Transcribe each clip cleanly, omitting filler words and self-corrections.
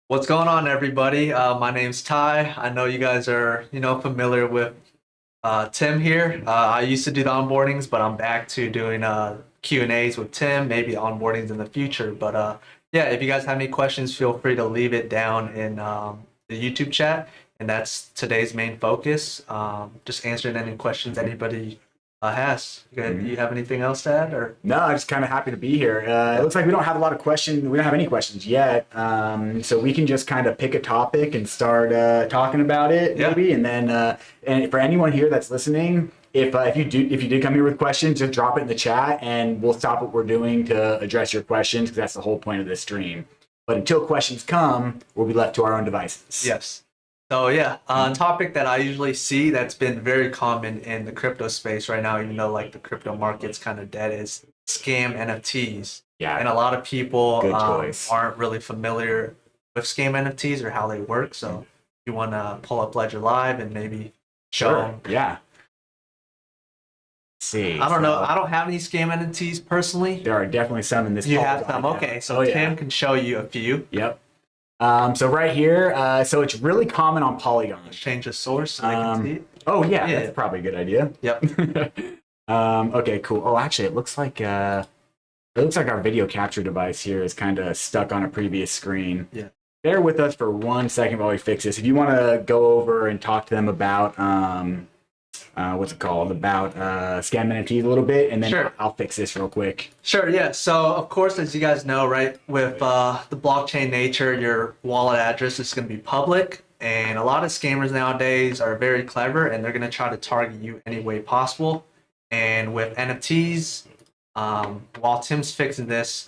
What's going on, everybody? My name's Ty. I know you guys are, familiar with Tim here. I used to do the onboardings, but I'm back to doing Q&As with Tim, maybe onboardings in the future. But yeah, if you guys have any questions, feel free to leave it down in the YouTube chat. And that's today's main focus. Just answering any questions anybody has. You have anything else to add? Or No, I'm just kind of happy to be here. It looks like we don't have a lot of questions. We don't have any questions yet. So we can just kind of pick a topic and start talking about it, maybe. And then, and for anyone here that's listening, if you did come here with questions, just drop it in the chat, and we'll stop what we're doing to address your questions, because that's the whole point of this stream. But until questions come, we'll be left to our own devices. Yes. So yeah, a topic that I usually see that's been very common in the crypto space right now, even though like the crypto market's kind of dead, is scam NFTs. Yeah. And a lot of people choice. aren't really familiar with scam NFTs or how they work. So if you want to pull up Ledger Live and maybe show them. Yeah. See. I don't know. I don't have any scam NFTs personally. There are definitely some in this. You have some. Okay. So Tim can show you a few. Yep. So right here, so it's really common on Polygon. Change the source so they can see it. Oh yeah, that's probably a good idea. Yep. Okay, cool. Oh, actually, it looks like our video capture device here is kind of stuck on a previous screen. Yeah. Bear with us for 1 second while we fix this. If you want to go over and talk to them about what's it called, about scam NFTs a little bit, and then Sure. I'll fix this real quick. Sure, yeah. So, of course, as you guys know, right, with the blockchain nature, your wallet address is going to be public. And a lot of scammers nowadays are very clever, and they're going to try to target you any way possible. And with NFTs, while Tim's fixing this,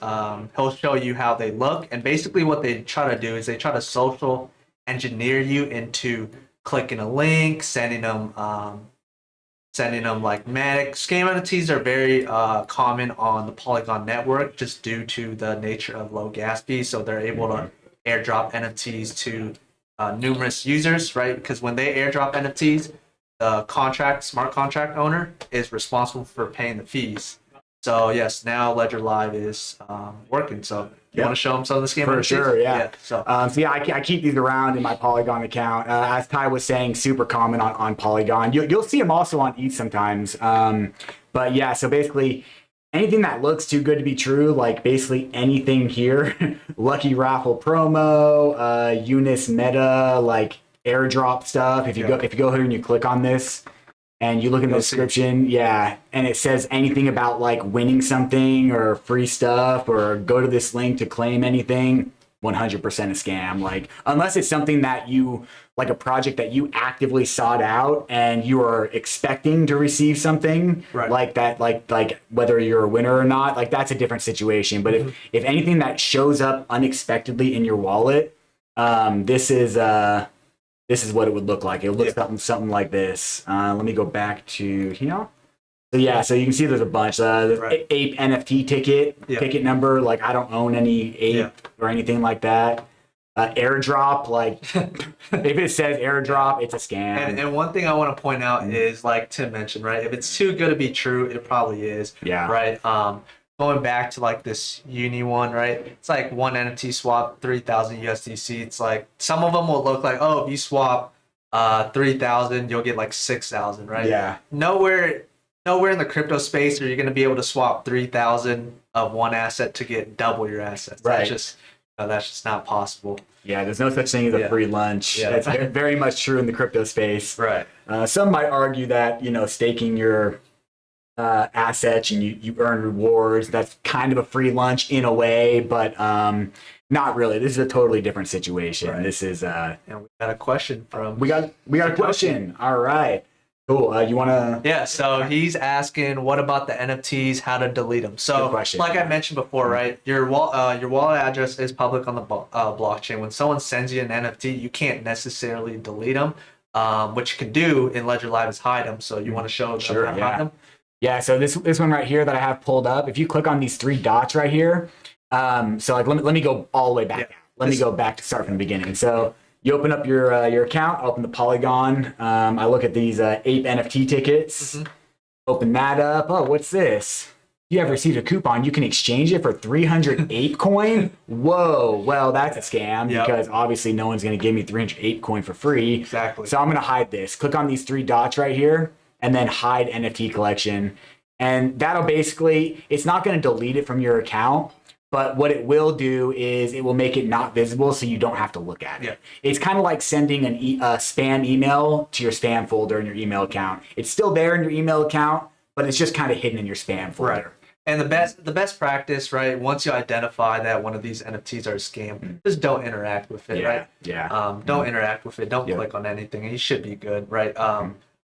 he'll show you how they look. And basically what they try to do is they try to social engineer you into clicking a link, sending them like manic. Scam NFTs are very common on the Polygon network just due to the nature of low gas fees. So they're able to airdrop NFTs to numerous users, right? Because when they airdrop NFTs, the smart contract owner is responsible for paying the fees. So yes, now Ledger Live is working. So you want to show them some of the scam For NFTs? sure, yeah. So yeah, I keep these around in my Polygon account. As Ty was saying, super common on Polygon. You'll see them also on ETH sometimes. But yeah, so basically anything that looks too good to be true, like basically anything here, Lucky Raffle promo, Unis meta, like airdrop stuff. If you go here and you click on this, and you look in the description, and it says anything about like winning something or free stuff or go to this link to claim anything, 100% a scam. Like, unless it's something that you, like a project that you actively sought out and you are expecting to receive something like that, like whether you're a winner or not, like that's a different situation. But if anything that shows up unexpectedly in your wallet, this is what it would look like. It looks something like this. Let me go back to here. So yeah, so you can see there's a bunch. Ape NFT ticket number. Like I don't own any ape or anything like that. Airdrop, like if it says airdrop, it's a scam. And one thing I want to point out is, like Tim mentioned, right? If it's too good to be true, it probably is. Yeah. Right. Going back to like this uni one, right? It's like one NFT swap 3,000 USDC. It's like some of them will look like, oh, if you swap 3,000, you'll get like 6,000, right? Yeah. Nowhere in the crypto space are you going to be able to swap 3,000 of one asset to get double your assets. Right. That's just not possible. Yeah, there's no such thing as a free lunch. Yeah. That's very much true in the crypto space. Right. Some might argue that, staking your assets and you earn rewards, that's kind of a free lunch in a way, but not really. This is a totally different situation. Right. This is and we got a question from we got a question. All right, cool. You want to so he's asking, what about the NFTs, how to delete them? So like I mentioned before, right, your wallet address is public on the blockchain. When someone sends you an NFT, you can't necessarily delete them. What you can do in Ledger Live is hide them. So you want to show them how to hide them? Yeah, so this one right here that I have pulled up, if you click on these three dots right here, so like let me go all the way back. Let me go back to start from the beginning. So you open up your account, open the Polygon. I look at these Ape NFT tickets. Open that up. Oh, what's this? you have received a coupon, you can exchange it for 300 ape coin. Whoa, well, that's a scam because obviously no one's going to give me 300 ape coin for free. Exactly. So I'm going to hide this. Click on these 3 dots right here and then hide NFT collection. And that'll basically, it's not going to delete it from your account, but what it will do is it will make it not visible so you don't have to look at it. Yeah. It's kind of like sending a spam email to your spam folder in your email account. It's still there in your email account, but it's just kind of hidden in your spam folder. Right. And the best practice, right? Once you identify that one of these NFTs are a scam, just don't interact with it, right? Yeah. Don't interact with it. Don't click on anything, and you should be good, right?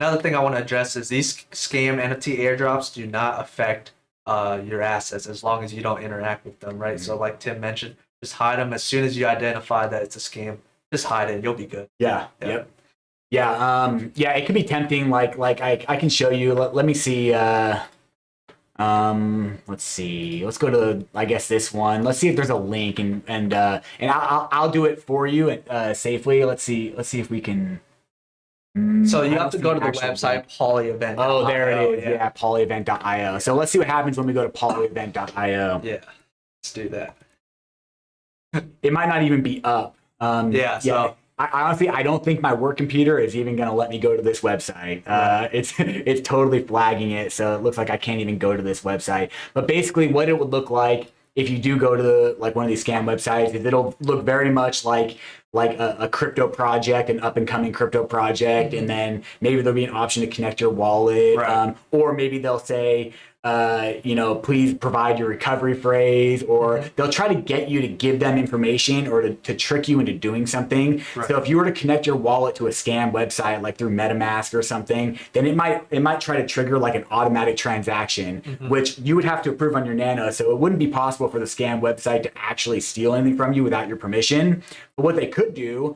Another thing I want to address is these scam NFT airdrops do not affect your assets as long as you don't interact with them, right? So, like Tim mentioned, just hide them as soon as you identify that it's a scam. Just hide it. You'll be good. Yeah. Yep. Yeah. It can be tempting. Like I can show you. Let me see. Let's see. Let's go to I guess this one. Let's see if there's a link and I'll do it for you safely. Let's see if we can. So you have to go to the website polyevent. Oh, there it is. Yeah, polyevent.io. So let's see what happens when we go to polyevent.io. Yeah, let's do that. It might not even be up. So I honestly, I don't think my work computer is even going to let me go to this website. It's totally flagging it, so it looks like I can't even go to this website. But basically, what it would look like if you do go to one of these scam websites is it'll look very much like a crypto project, an up and coming crypto project, and then maybe there'll be an option to connect your wallet, or maybe they'll say, please provide your recovery phrase, or they'll try to get you to give them information or to trick you into doing something. Right. So if you were to connect your wallet to a scam website, like through MetaMask or something, then it might try to trigger like an automatic transaction, which you would have to approve on your Nano. So it wouldn't be possible for the scam website to actually steal anything from you without your permission. But what they could do,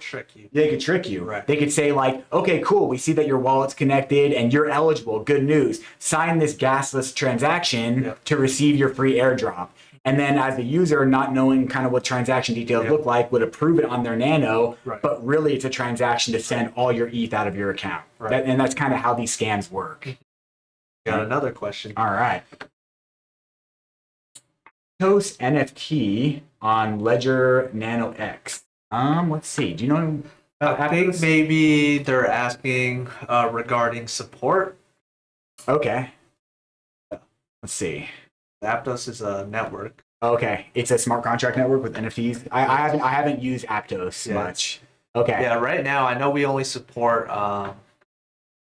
they could trick you. Right. They could say like, okay, cool, we see that your wallet's connected and you're eligible. Good news. Sign this gasless transaction to receive your free airdrop. And then as the user, not knowing kind of what transaction details look like, would approve it on their Nano, but really it's a transaction to send all your ETH out of your account. Right. And that's kind of how these scams work. Got another question. All right. Aptos NFT on Ledger Nano X. Let's see. Do you know? I think maybe they're asking regarding support. Okay. Let's see. Aptos is a network. Okay, it's a smart contract network with NFTs. I haven't used Aptos much. Okay. Yeah, right now I know we only support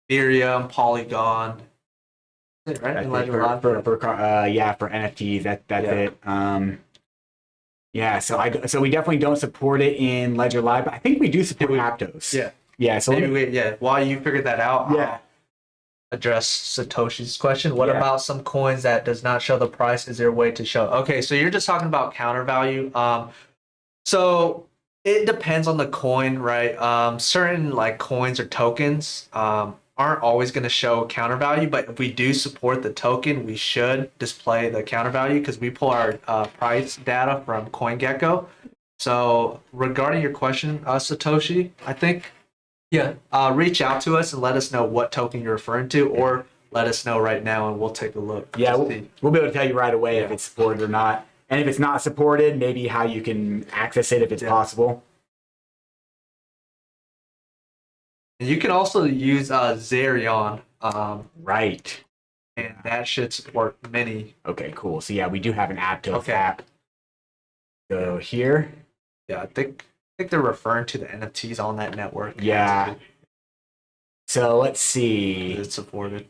Ethereum, Polygon. Right? For NFTs. That's it. So we definitely don't support it in Ledger Live, but I think we do support Aptos. Yeah. So while you figure that out, address Satoshi's question. What about some coins that does not show the price? Is there a way to show? Okay, so you're just talking about counter value. So it depends on the coin, right? Certain like coins or tokens aren't always going to show counter value, but if we do support the token, we should display the counter value because we pull our price data from CoinGecko. So regarding your question, Satoshi, I think reach out to us and let us know what token you're referring to, or let us know right now and we'll take a look. Yeah, we'll be able to tell you right away if it's supported or not. And if it's not supported, maybe how you can access it if it's possible. And you can also use Zerion. Right. And that should support many. Okay, cool. So yeah, we do have an Aptos app. So here. Yeah, I think they're referring to the NFTs on that network. Yeah. So let's see. It's supported.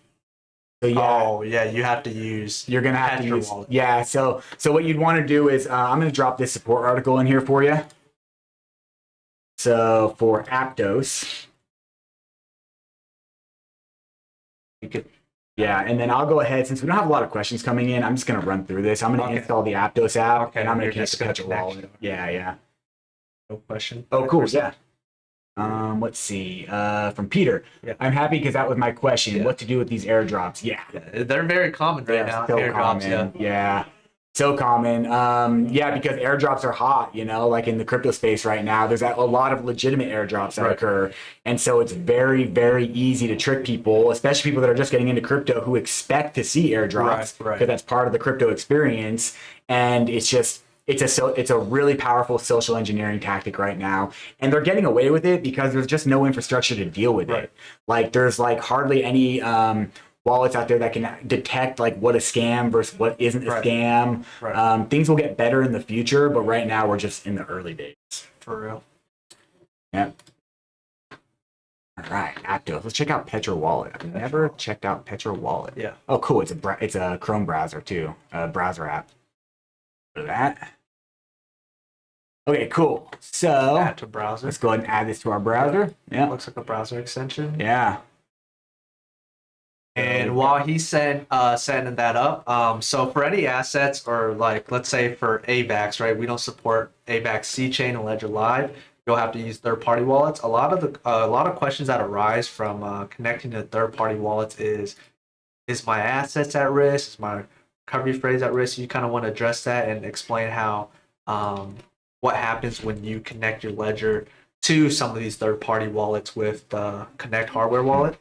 So you have to use. You're gonna have to use. Wallet. Yeah. So what you'd want to do is I'm gonna drop this support article in here for you. So for Aptos, you could. Yeah, and then I'll go ahead, since we don't have a lot of questions coming in, I'm just gonna run through this. I'm gonna install the Aptos app, and I'm gonna connect the wallet. Yeah. No question. Oh, cool. Yeah. Let's see. From Peter. Yeah. I'm happy because that was my question. What to do with these airdrops? Yeah. They're very common right now. Airdrops. Yeah. So common. Yeah, because airdrops are hot, you know, like in the crypto space right now, there's a lot of legitimate airdrops that occur. And so it's very, very easy to trick people, especially people that are just getting into crypto who expect to see airdrops because that's part of the crypto experience. And it's just, it's a really powerful social engineering tactic right now. And they're getting away with it because there's just no infrastructure to deal with it. Like there's like hardly any, wallets out there that can detect like what a scam versus what isn't a scam. Things will get better in the future, but right now we're just in the early days. For real. Yeah. All right, Aptos. Let's check out Petra Wallet. I've never checked out Petra Wallet. Yeah. Oh, cool. It's a Chrome browser too, a browser app. Look at that. Okay, cool. So Add to browser. Let's go ahead and add this to our browser. Yeah. Looks like a browser extension. Yeah. And while he's setting that up, so for any assets or like let's say for AVAX, right? We don't support AVAX C chain and Ledger Live. You'll have to use third-party wallets. A lot of questions that arise from connecting to third-party wallets is my assets at risk? Is my recovery phrase at risk? You kind of want to address that and explain how what happens when you connect your ledger to some of these third-party wallets with the Connect hardware wallet.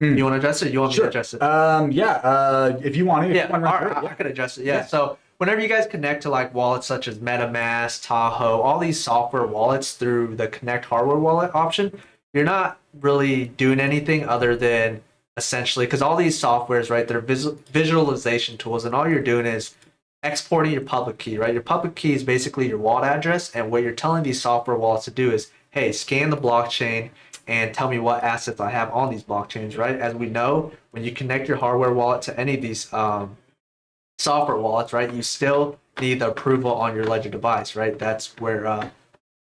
You want to address it? You want me to address it? If you want to. I could address it. Yeah. So whenever you guys connect to like wallets such as MetaMask, Tahoe, all these software wallets through the Connect hardware wallet option, you're not really doing anything other than essentially, because all these softwares, right, they're visualization tools, and all you're doing is exporting your public key, right? Your public key is basically your wallet address, and what you're telling these software wallets to do is, hey, scan the blockchain and tell me what assets I have on these blockchains, right? As we know, when you connect your hardware wallet to any of these software wallets, right, you still need the approval on your Ledger device, right? That's where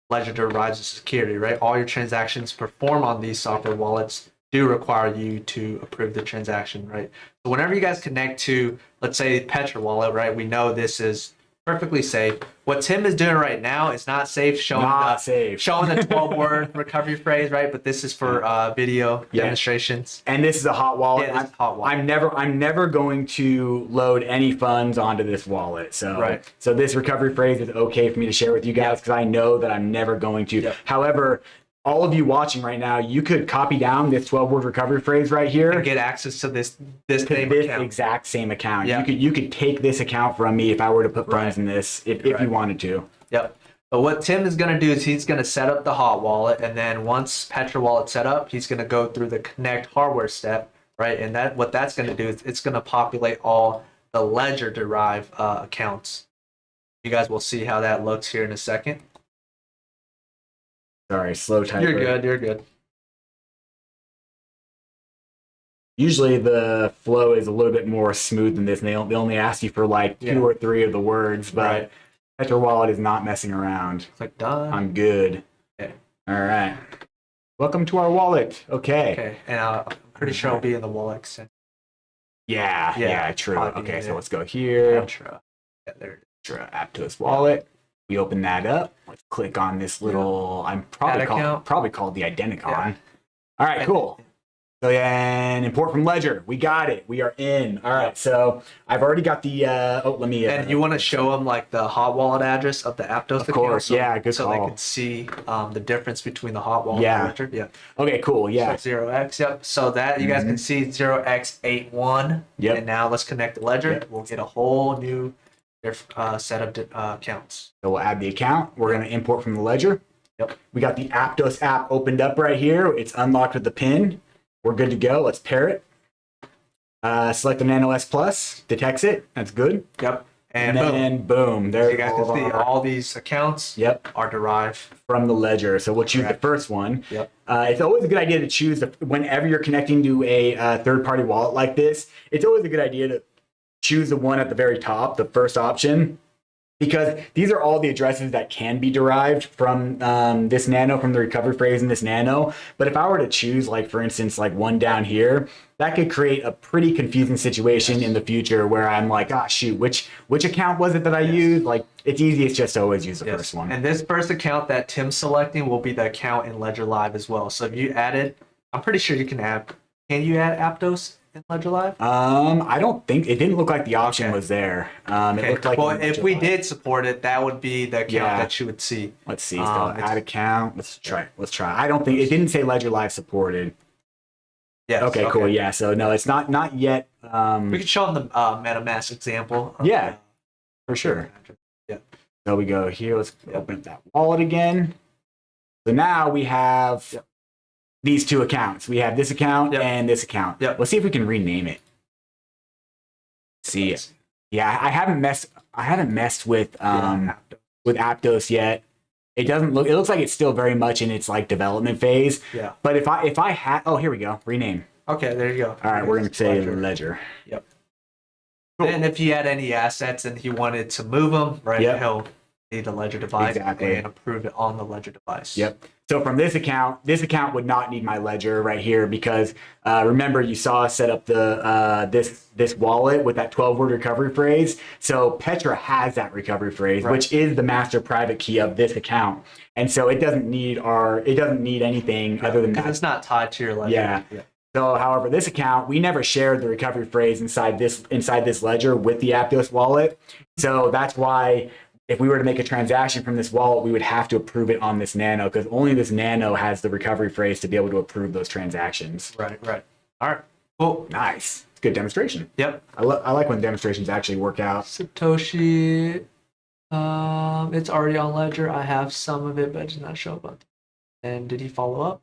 Ledger derives the security, right? All your transactions performed on these software wallets do require you to approve the transaction, right? So whenever you guys connect to, let's say, Petra wallet, right, we know this is perfectly safe. What Tim is doing right now is not safe, showing the 12-word recovery phrase, right? But this is for video demonstrations. And this is a hot wallet. Yeah, hot wallet. I'm never going to load any funds onto this wallet. So so this recovery phrase is okay for me to share with you guys because I know that I'm never going to. However, all of you watching right now, you could copy down this 12-word recovery phrase right here and get access to this exact same account. You could take this account from me if I were to put funds in this if you wanted to. Yep. But what Tim is going to do is he's going to set up the hot wallet, and then once Petra wallet's set up, he's going to go through the connect hardware step, right? And what that's going to do is it's going to populate all the Ledger derived accounts. You guys will see how that looks here in a second. Sorry, slow typer. You're good. Usually the flow is a little bit more smooth than this, and they only ask you for like 2 or 3 of the words, but Petra Wallet is not messing around. It's like done. I'm good. Okay. All right. Welcome to our wallet. Okay. And I'm pretty sure I'll be in the wallet extension. Yeah, true. Okay, so let's go here. Petra. Yeah, there it is. Petra Aptos wallet. We open that up. Let's click on this little. I'm probably called the Identicon. Yeah. All right, cool. So then import from Ledger. We got it. We are in. All right. So I've already got the. Let me. And you want to show them like the hot wallet address of the Aptos account. Of course. Good so call. They can see the difference between the hot wallet and Ledger. Yeah. Okay. Cool. Yeah. So 0x. Yep. So that you guys can see 0x81. Yep. And now let's connect the Ledger. Yep. We'll get a whole new set of accounts. So we'll add the account. We're going to import from the Ledger. Yep. We got the Aptos app opened up right here. It's unlocked with the PIN. We're good to go. Let's pair it. Select the Nano S Plus. Detects it. That's good. Yep. And then boom. There you guys can see all these accounts are derived from the Ledger. So we'll choose the first one. Yep. It's always a good idea to choose whenever you're connecting to a third-party wallet like this. It's always a good idea to choose the one at the very top, the first option, because these are all the addresses that can be derived from this Nano, from the recovery phrase in this Nano. But if I were to choose, like, for instance, like one down here, that could create a pretty confusing situation in the future where I'm like, oh, shoot, which account was it that I used? Like, it's easiest just to always use the first one. And this first account that Tim's selecting will be the account in Ledger Live as well. So if you added, I'm pretty sure you can add, can you add Aptos in Ledger Live? I don't think it didn't look like the option Okay. was there. It looked like well, in if Ledger we Live. did support it, that would be the account that you would see. Let's see. So It's- add account. Let's try. I don't think it didn't say Ledger Live supported. Yes. Okay, cool. Yeah. So no, it's not yet. We could show them the MetaMask example. Yeah, for sure. Yeah. So we go here. Let's open up that wallet again. So now we have these two accounts. We have this account and this account. Yep. Let's see if we can rename it. See. Yeah, I haven't messed with Aptos yet. It doesn't look. It looks like it's still very much in its like development phase. Yeah. But if I had, oh, here we go. Rename. Okay, there you go. All right, we're gonna say Ledger. Yep. Cool. And if he had any assets and he wanted to move them, right, he'll need the Ledger device and approve it on the Ledger device. Yep. So from this account would not need my Ledger right here because remember you saw us set up the this wallet with that 12-word recovery phrase. So Petra has that recovery phrase, which is the master private key of this account, and so it doesn't need anything other than that. It's not tied to your Ledger. Yeah. So, however, this account, we never shared the recovery phrase inside this ledger with the Aptos wallet. So that's why if we were to make a transaction from this wallet, we would have to approve it on this Nano because only this Nano has the recovery phrase to be able to approve those transactions. Right. All right. Cool. Nice. It's a good demonstration. Yep. I like when demonstrations actually work out. Satoshi. It's already on Ledger. I have some of it, but it does not show up. And did he follow up?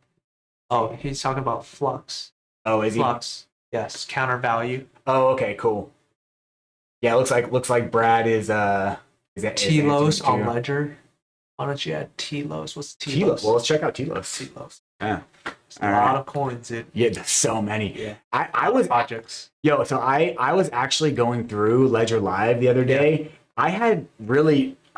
Oh, he's talking about Flux. Oh, is he? Flux. Yes. Counter value. Oh, okay, cool. Yeah, looks like Brad is Telos on Ledger. Why don't you add Telos? What's Telos? Well, let's check out Telos. Telos. Yeah. A lot of coins, dude. Yeah, there's so many. Yeah. I was projects. Yo, so I was actually going through Ledger Live the other day. I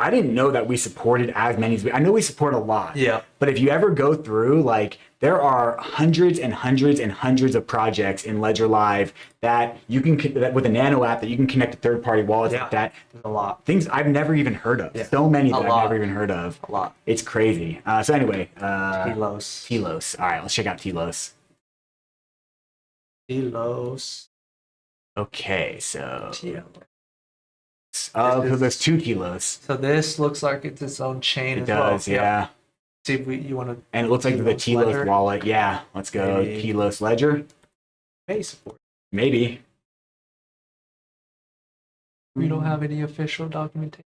didn't know that we supported as many as I know we support a lot. Yeah. But if you ever go through, like, there are hundreds and hundreds and hundreds of projects in Ledger Live that you can that with a Nano app that you can connect to third-party wallets like that. There's a lot. Things I've never even heard of. Yeah. So many that I've never even heard of. A lot. It's crazy. So anyway, Telos. All right, let's check out Telos. Okay, so. Oh, because there's two Telos. So this looks like it's its own chain as well. It does, yeah. See if you want to. And it looks like the Telos Ledger wallet. Yeah, let's go. Maybe. Telos Ledger. May support. Maybe. We don't have any official documentation.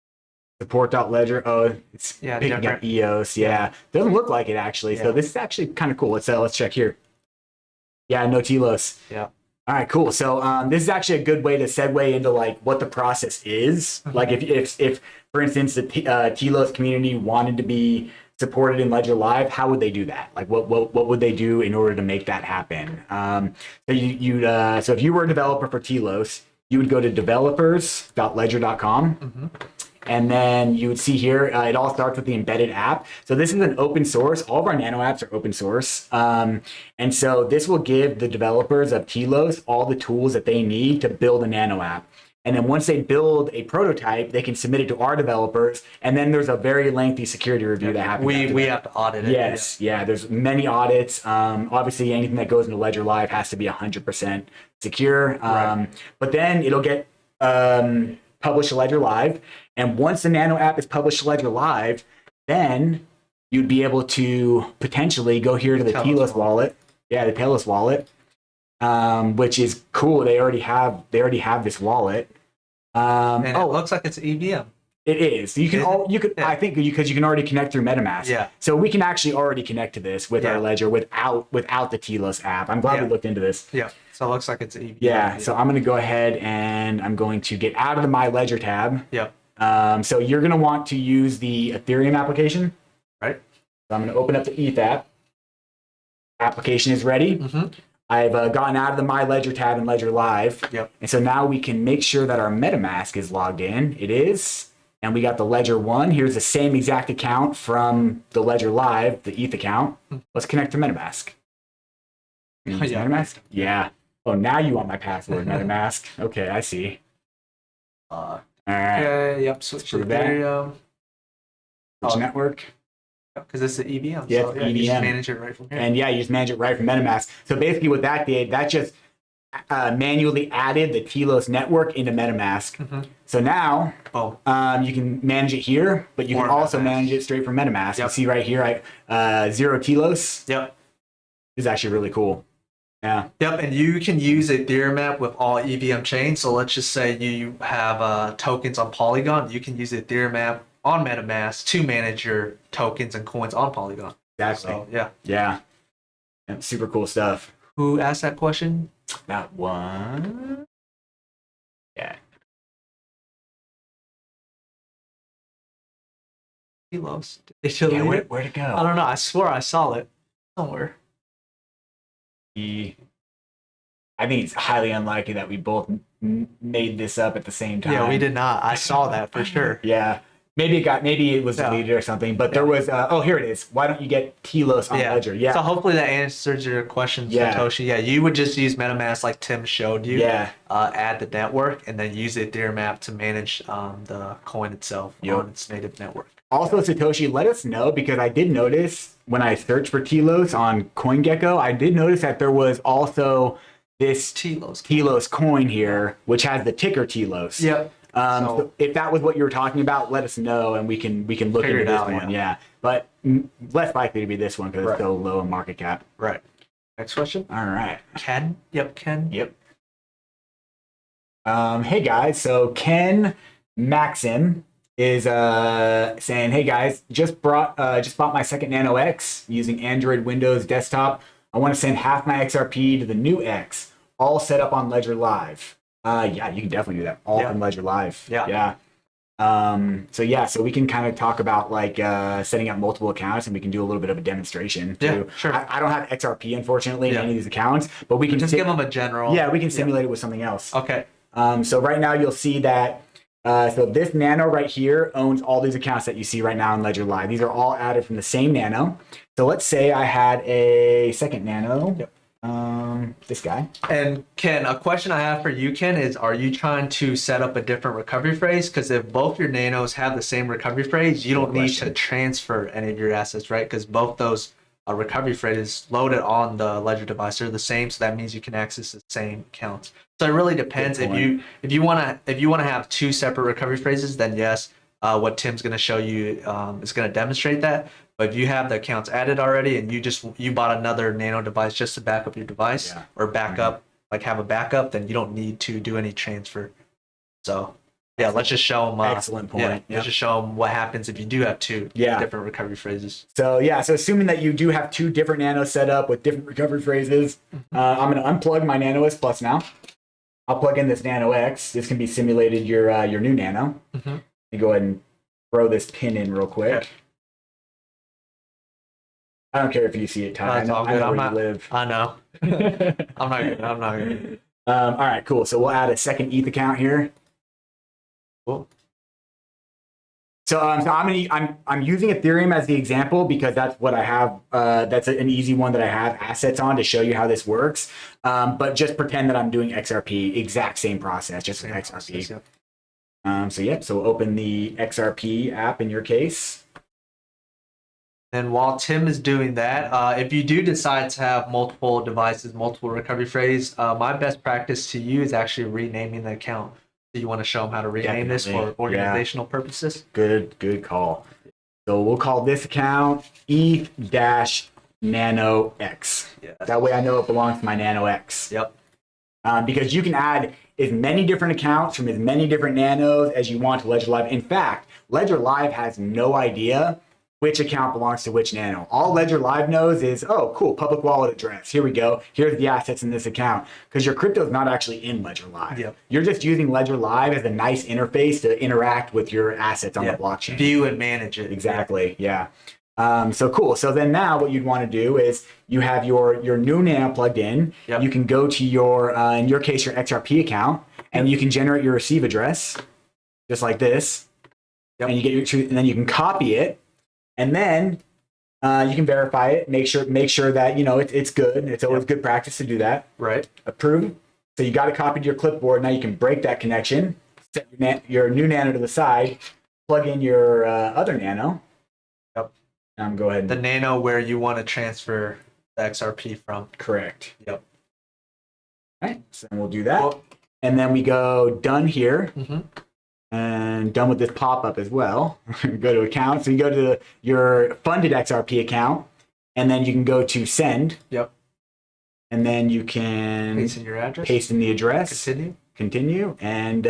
Support.ledger. Oh, it's picking up EOS. Yeah. Doesn't look like it actually. So this is actually kind of cool. Let's check here. Yeah, no Telos. Yeah. All right, cool. So this is actually a good way to segue into like what the process is. Mm-hmm. Like if for instance the Telos community wanted to be supported in Ledger Live, how would they do that? Like what would they do in order to make that happen? So if you were a developer for Telos, you would go to developers.ledger.com. Mm-hmm. And then you would see here, it all starts with the embedded app. So this is an open source. All of our Nano apps are open source. And so this will give the developers of Telos all the tools that they need to build a Nano app. And then once they build a prototype, they can submit it to our developers. And then there's a very lengthy security review that happens. We have to audit it. Yes, yeah, there's many audits. Obviously, anything that goes into Ledger Live has to be 100% secure. But then it'll get published to Ledger Live. And once the Nano app is published to Ledger Live, then you'd be able to potentially go here to the Telos wallet. Yeah, the Telos wallet, which is cool. They already have this wallet. And it looks like it's EVM. It is. I think because you can already connect through MetaMask. Yeah. So we can actually already connect to this with our Ledger without the Telos app. I'm glad we looked into this. Yeah. So it looks like it's EVM. Yeah. So I'm going to go ahead and I'm going to get out of the My Ledger tab. Yep. So you're going to want to use the Ethereum application. Right. So I'm going to open up the ETH app. Application is ready. Mm-hmm. I've gotten out of the My Ledger tab in Ledger Live. Yep. And so now we can make sure that our MetaMask is logged in. It is. And we got the Ledger 1. Here's the same exact account from the Ledger Live, the ETH account. Let's connect to MetaMask. MetaMask? Yeah. Oh, now you want my password, MetaMask. Okay, I see. All right. Okay, yep, switch to Ethereum. Which network? Because it's the EVM. Yeah, so, EVM. You just manage it right from here. And you just manage it right from MetaMask. So basically what that did, that just manually added the Telos network into MetaMask. So now you can manage it here, but you can also manage it straight from MetaMask. You see right here, zero Telos. Is actually really cool. Yeah. And you can use Ethereum app with all EVM chains. So let's just say you have tokens on Polygon. You can use Ethereum app on MetaMask to manage your tokens and coins on Polygon. Exactly. So, yeah. Super cool stuff. Who asked that question? That one. Yeah. Telos. Yeah, where'd it go? I don't know. I swear I saw it somewhere. I think it's highly unlikely that we both made this up at the same time. Yeah, we did not. I saw that for sure. Yeah. Maybe it was deleted or something, but there was, here it is. Why don't you get Telos on Ledger? Yeah. So hopefully that answers your question, Satoshi. Yeah, you would just use MetaMask like Tim showed you. Add the network and then use the Ethereum app to manage the coin itself on its native network. Also, Satoshi, let us know, because I did notice when I searched for Telos on CoinGecko, I did notice that there was also this Telos coin here, which has the ticker Telos. So if that was what you were talking about, let us know and we can look into this one. Yeah. But less likely to be this one because it's so low in market cap. Right. Next question. All right. Ken. Ken. Hey guys. So Ken Maxim is saying, hey guys, just bought my second Nano X using Android Windows desktop. I want to send half my XRP to the new X, all set up on Ledger Live. Yeah, you can definitely do that all from Ledger Live. So we can kind of talk about like setting up multiple accounts, and we can do a little bit of a demonstration too. Sure. I don't have XRP unfortunately in any of these accounts, but we can just give them a general. Yeah, we can simulate it with something else. Okay. So right now you'll see that. So this Nano right here owns all these accounts that you see right now in Ledger Live. These are all added from the same Nano. So let's say I had a second Nano. This guy. And Ken, a question I have for you, Ken, is are you trying to set up a different recovery phrase? Because if both your nanos have the same recovery phrase, you don't need to transfer any of your assets, right? Because both those recovery phrases loaded on the Ledger device are the same, so that means you can access the same accounts. So it really depends. If you want to have two separate recovery phrases, then yes, what Tim's going to show you is going to demonstrate that. But if you have the accounts added already and you bought another Nano device just to back up your device or have a backup, then you don't need to do any transfer. So let's just show them. Excellent point. Let's just show them what happens if you do have two different recovery phrases. So so assuming that you do have two different Nanos set up with different recovery phrases, I'm going to unplug my Nano S Plus now. I'll plug in this Nano X. This can be simulated your new Nano. You go ahead and throw this pin in real quick. Okay. I don't care if you see it, Ty. I know where you live. I know. I'm not good. All right, cool. So we'll add a second ETH account here. Cool. So I'm using Ethereum as the example because that's what I have. That's an easy one that I have assets on to show you how this works. But just pretend that I'm doing XRP. Exact same process, just with XRP. So we'll open the XRP app in your case. And while Tim is doing that, if you do decide to have multiple devices, multiple recovery phrase, my best practice to you is actually renaming the account. Do you want to show them how to rename this for organizational purposes? Good call. So we'll call this account ETH-Nano X. That way I know it belongs to my Nano X. Because you can add as many different accounts from as many different Nanos as you want to Ledger Live. In fact, Ledger Live has no idea which account belongs to which Nano. All Ledger Live knows is, oh, cool, public wallet address. Here we go. Here's the assets in this account. Because your crypto is not actually in Ledger Live. You're just using Ledger Live as a nice interface to interact with your assets on the blockchain. View and manage it. Exactly, so cool. So then now what you'd want to do is you have your new Nano plugged in. You can go to your, in your case, your XRP account, and you can generate your receive address, just like this. And you get and then you can copy it. And then you can verify it, make sure that it's good. It's always good practice to do that. Right. Approve. So you got it copied to your clipboard. Now you can break that connection, set your new Nano to the side, plug in your other Nano. Go ahead. The Nano where you want to transfer the XRP from. Correct. right, so we'll do that. Well, And then we go done here. mm-hmm. And done with this pop-up as well. Go to account. So you go to your funded XRP account, and then you can go to send. Yep. And then you can Paste in your address. paste in the address. Continue. And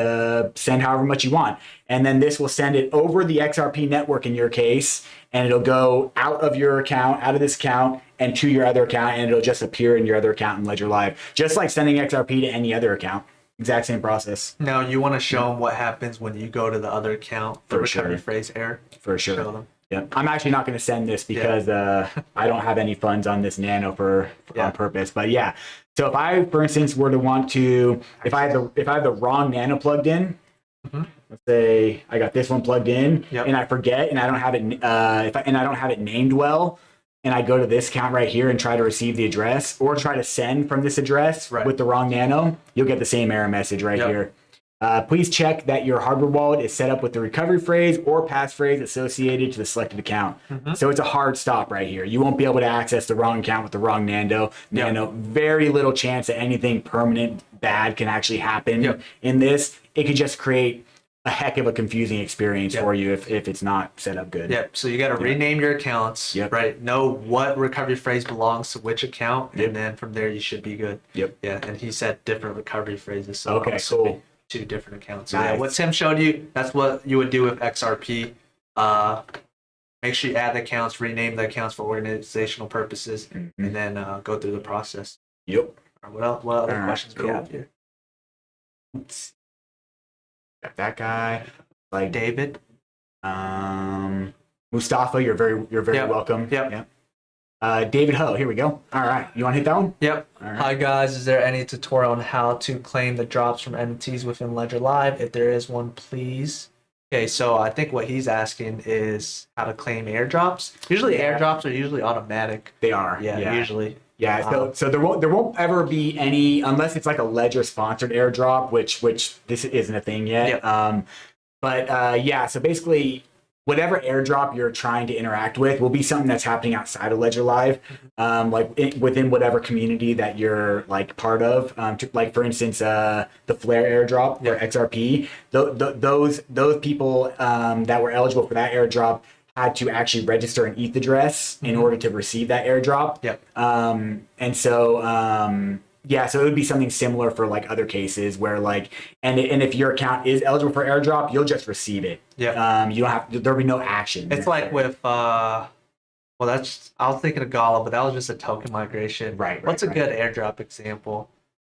send however much you want. And then this will send it over the XRP network in your case, and it'll go out of your account, out of this account, and to your other account, and it'll just appear in your other account in Ledger Live, just like sending XRP to any other account. Exact same process. Now, you want to show them what happens when you go to the other account, the recovery phrase error? For sure. Show them. Yeah, I'm actually not going to send this because I don't have any funds on this nano on purpose. But yeah, so if I, for instance, were to want to, if I have the wrong nano plugged in, let's say I got this one plugged in, and I forget, and I don't have it, and I don't have it named well, and I go to this account right here and try to receive the address, or try to send from this address with the wrong nano, you'll get the same error message right here. Please check that your hardware wallet is set up with the recovery phrase or passphrase associated to the selected account. So it's a hard stop right here. You won't be able to access the wrong account with the wrong nano. Very little chance that anything permanent bad can actually happen in this. It could just create a heck of a confusing experience for you if it's not set up good. Yep. So you got to rename your accounts, right? Know what recovery phrase belongs to which account, and then from there you should be good. Yeah. And he said different recovery phrases. So okay, cool. 2 different accounts. So yeah, what Tim showed you, that's what you would do with XRP. Make sure you add the accounts, rename the accounts for organizational purposes, and then go through the process. Yep. What other questions do we have here? Got that guy. Like David. Mustafa, you're very welcome. Yep. David Ho, here we go. All right, you want to hit that one? Yep. Right. Hi guys, is there any tutorial on how to claim the drops from NFTs within Ledger Live? If there is one, please. Okay, so I think what he's asking is how to claim airdrops. Usually airdrops are usually automatic. They are. Yeah. Usually. Yeah, so there won't ever be any, unless it's like a Ledger sponsored airdrop, which this isn't a thing yet. Yep. So basically, whatever airdrop you're trying to interact with will be something that's happening outside of Ledger Live, within whatever community that you're like part of. Like for instance, the Flare airdrop or XRP. Those people that were eligible for that airdrop had to actually register an ETH address in order to receive that airdrop. So it would be something similar for like other cases where like, and if your account is eligible for airdrop, you'll just receive it. You don't have, there'll be no action. It's like with, I was thinking of Gala, but that was just a token migration. What's a good airdrop example?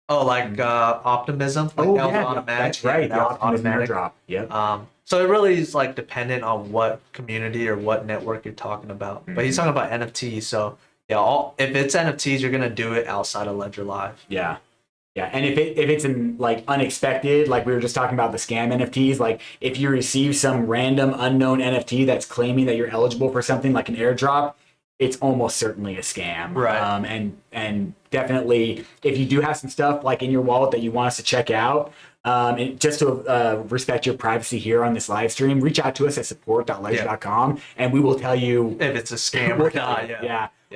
Oh, like Optimism. Like that was automatic. That's right. That was automatic airdrop. Yep. So it really is like dependent on what community or what network you're talking about. But he's talking about NFTs, so if it's NFTs, you're gonna do it outside of Ledger Live. Yeah, and if it's in like unexpected, like we were just talking about the scam NFTs, like if you receive some random unknown NFT that's claiming that you're eligible for something like an airdrop, it's almost certainly a scam. And definitely, if you do have some stuff like in your wallet that you want us to check out, and just to respect your privacy here on this live stream, reach out to us at support.ledger.com and we will tell you if it's a scam or not.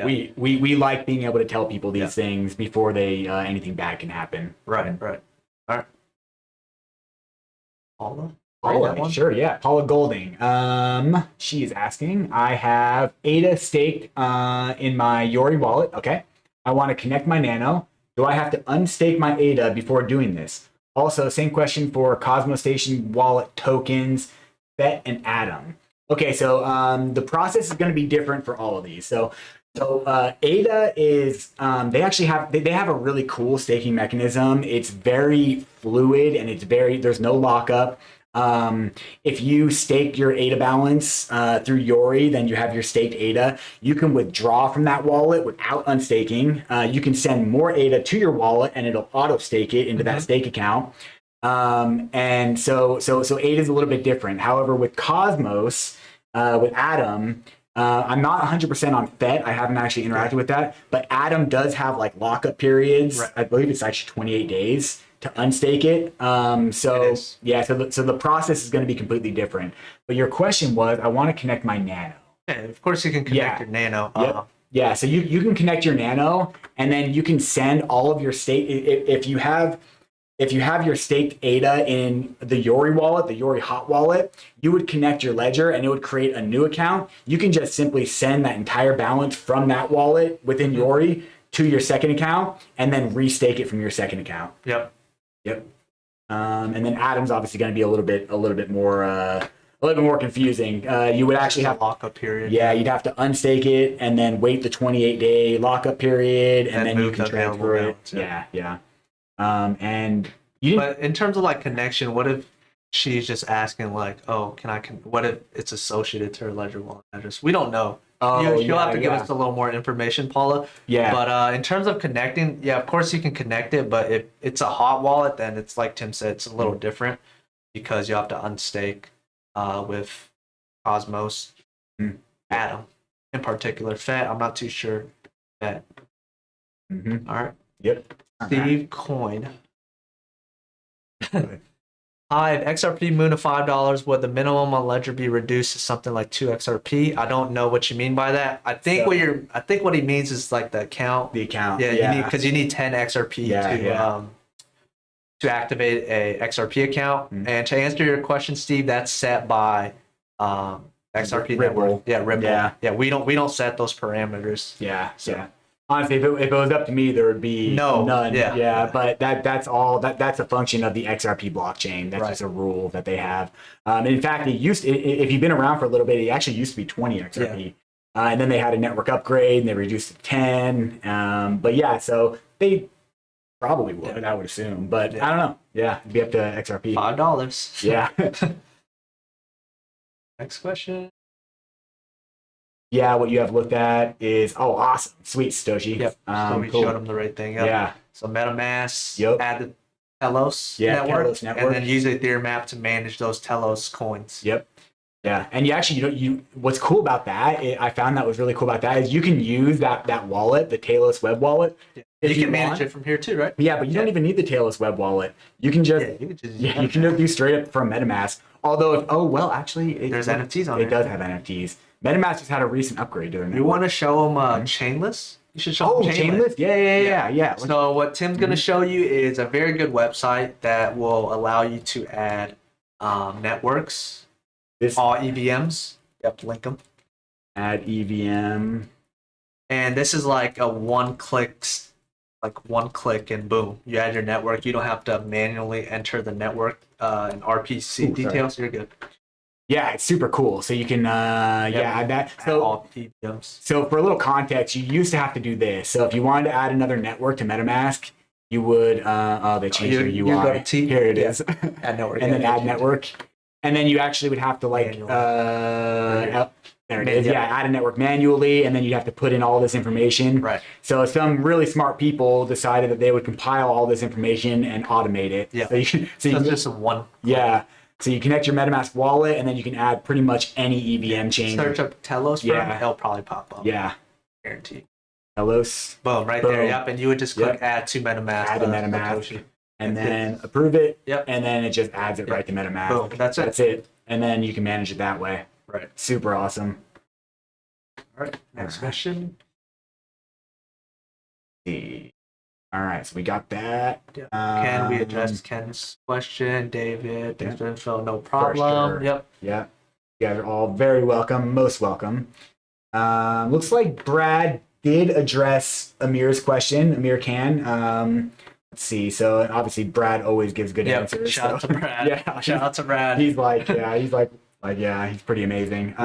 We like being able to tell people these things before they anything bad can happen. Right. All right. Paula, sure, Paula Golding. She is asking, I have ADA staked in my Yori wallet. Okay. I want to connect my Nano. Do I have to unstake my ADA before doing this? Also, same question for Cosmos Station wallet tokens, Bet and Atom. Okay, so the process is going to be different for all of these. So ADA is they actually have a really cool staking mechanism. It's very fluid and there's no lockup. If you stake your ADA balance through Yori, then you have your staked ADA. You can withdraw from that wallet without unstaking. You can send more ADA to your wallet, and it'll auto stake it into that stake account. And so ADA is a little bit different. However, with Cosmos, with Atom, I'm not 100% on FET. I haven't actually interacted with that, but Atom does have like lockup periods. I believe it's actually 28 days to unstake it. So the process is going to be completely different. But your question was, I want to connect my Nano. Yeah, of course you can connect your Nano. Yeah, so you can connect your Nano, and then you can send all of your stake. If you have your staked ADA in the Yori wallet, the Yori hot wallet, you would connect your ledger and it would create a new account. You can just simply send that entire balance from that wallet within Yori to your second account and then restake it from your second account. Yep. And then Atom's obviously going to be a little bit more confusing. You would actually have lockup period. Yeah, you'd have to unstake it and then wait the 28-day lockup period, and then you can transfer it. Yeah. And but in terms of like connection, what if she's just asking like, oh, what if it's associated to her ledger wallet address? We don't know. You'll have to give us a little more information, Paula. Yeah. But in terms of connecting, yeah, of course you can connect it, but if it's a hot wallet, then it's like Tim said, it's a little different because you have to unstake with Cosmos, Atom in particular. Fed, I'm not too sure. Fed. All right. Yep. Steve Coin. Hi, if XRP moved to $5, would the minimum on Ledger be reduced to something like 2 XRP? I don't know what you mean by that. I think what he means is like the account. The account. Yeah, you need 10 XRP to activate a XRP account. And to answer your question, Steve, that's set by XRP Ripple. network. Yeah, Ripple. Yeah, we don't set those parameters. Yeah. Honestly, if it was up to me, there would be none. Yeah. But that's a function of the XRP blockchain. That's just a rule that they have. And in fact, if you've been around for a little bit, it actually used to be 20 XRP. Yeah. And then they had a network upgrade and they reduced it to 10. But yeah, so they probably would, I would assume. But I don't know. Yeah, it'd be up to XRP. $5. Yeah. Next question. Yeah, what you have looked at is awesome, sweet Satoshi. Yep. So we showed them the right thing. Yep. Yeah. So metamask. Add the Telos network, and then use Ethereum app to manage those Telos coins. Yep. Yeah, and you actually what's cool about that? I found that was really cool about that is you can use that wallet, the Telos web wallet. Yeah. You can manage it from here too, right? Yeah, but you don't even need the Telos web wallet. You can just you can do straight up from MetaMask. Although actually there's NFTs on it. It does have NFTs. MetaMask just had a recent upgrade to their network. You want to show them chainless? You should show them chainless. Yeah. So what Tim's going to show you is a very good website that will allow you to add networks, all EVMs. Yep, link them. Add EVM. And this is like a one click and boom, you add your network. You don't have to manually enter the network and RPC details. You're good. Yeah, it's super cool. So you can add that. So for a little context, you used to have to do this. So if you wanted to add another network to MetaMask, you would they changed your UI. You go to T. Here it is. Add network. And then add network. And then you actually would have to there it is. Yeah, add a network manually, and then you'd have to put in all this information. Right. So some really smart people decided that they would compile all this information and automate it. Yeah. So you just one. Yeah. So you connect your MetaMask wallet, and then you can add pretty much any EVM chain. Search up Telos. It'll probably pop up. Yeah. Guaranteed. Telos. Boom, right there. Yep. And you would just click add to MetaMask. Add to MetaMask. And then approve it. Yep. And then it just adds it right to MetaMask. Boom. That's it. And then you can manage it that way. Right. Super awesome. All right. Next question. All right, so we got that. Can we address Ken's question? David, thanks for the info. No problem. Sure. Yep. Yeah. You guys are all very welcome, most welcome. Looks like Brad did address Amir's question. Amir can. Let's see. So obviously Brad always gives good answers. Shout out to Brad. Shout out to Brad. He's he's pretty amazing.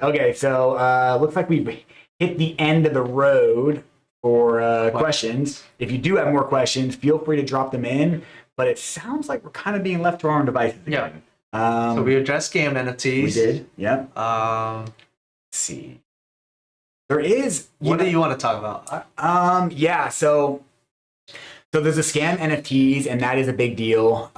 Okay, so looks like we've hit the end of the road for questions. If you do have more questions, feel free to drop them in. But it sounds like we're kind of being left to our own devices again. Yeah. So we addressed scam NFTs. We did. Yep. Let's see. There is. What do you want to talk about? Yeah. So there's a scam NFTs, and that is a big deal.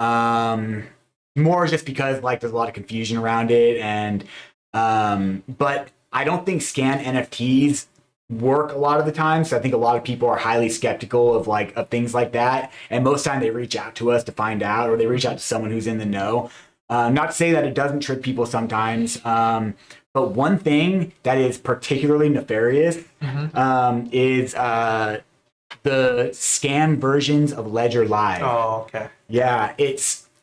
More just because there's a lot of confusion around it, and but I don't think scam NFTs work a lot of the time. So I think a lot of people are highly skeptical of things like that. And most time they reach out to us to find out, or they reach out to someone who's in the know. Not to say that it doesn't trick people sometimes, But one thing that is particularly nefarious is the scam versions of Ledger Live. Oh, okay. Yeah,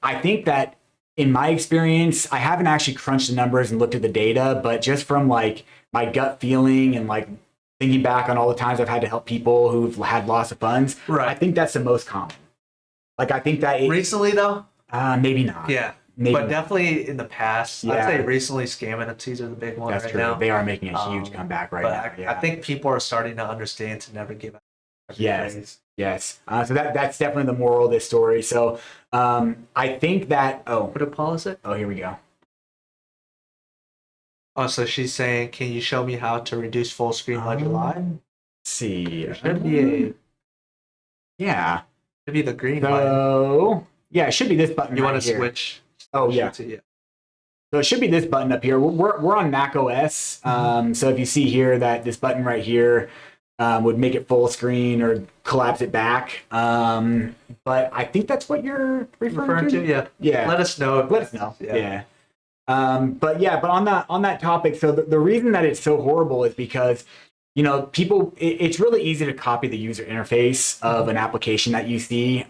I think that in my experience, I haven't actually crunched the numbers and looked at the data, but just from like my gut feeling and like thinking back on all the times I've had to help people who've had loss of funds, Right. I think that's the most common. Like, I think that Recently, though? maybe not. Yeah. Maybe but not. definitely in the past, Yeah. I'd say recently scam NFTs are the big one That's right true. now. They are making a huge comeback right now. But I think people are starting to understand to never give up. Yes. So that's definitely the moral of this story. So I think that What did Paula say? oh, here we go. Oh, so she's saying, can you show me how to reduce full screen Ledger Live? Let's see. There should be Yeah. should be the green button. So yeah, it should be this button. You right want to here. switch? Oh, yeah. Yeah. So it should be this button up here. We're on Mac OS. So if you see here that this button right here would make it full screen or collapse it back. But I think that's what you're referring to. Yeah. Yeah. Let us know. Let us know. Yeah. But on that topic, so the reason that it's so horrible is because, you know, people, it's really easy to copy the user interface of an application that you see.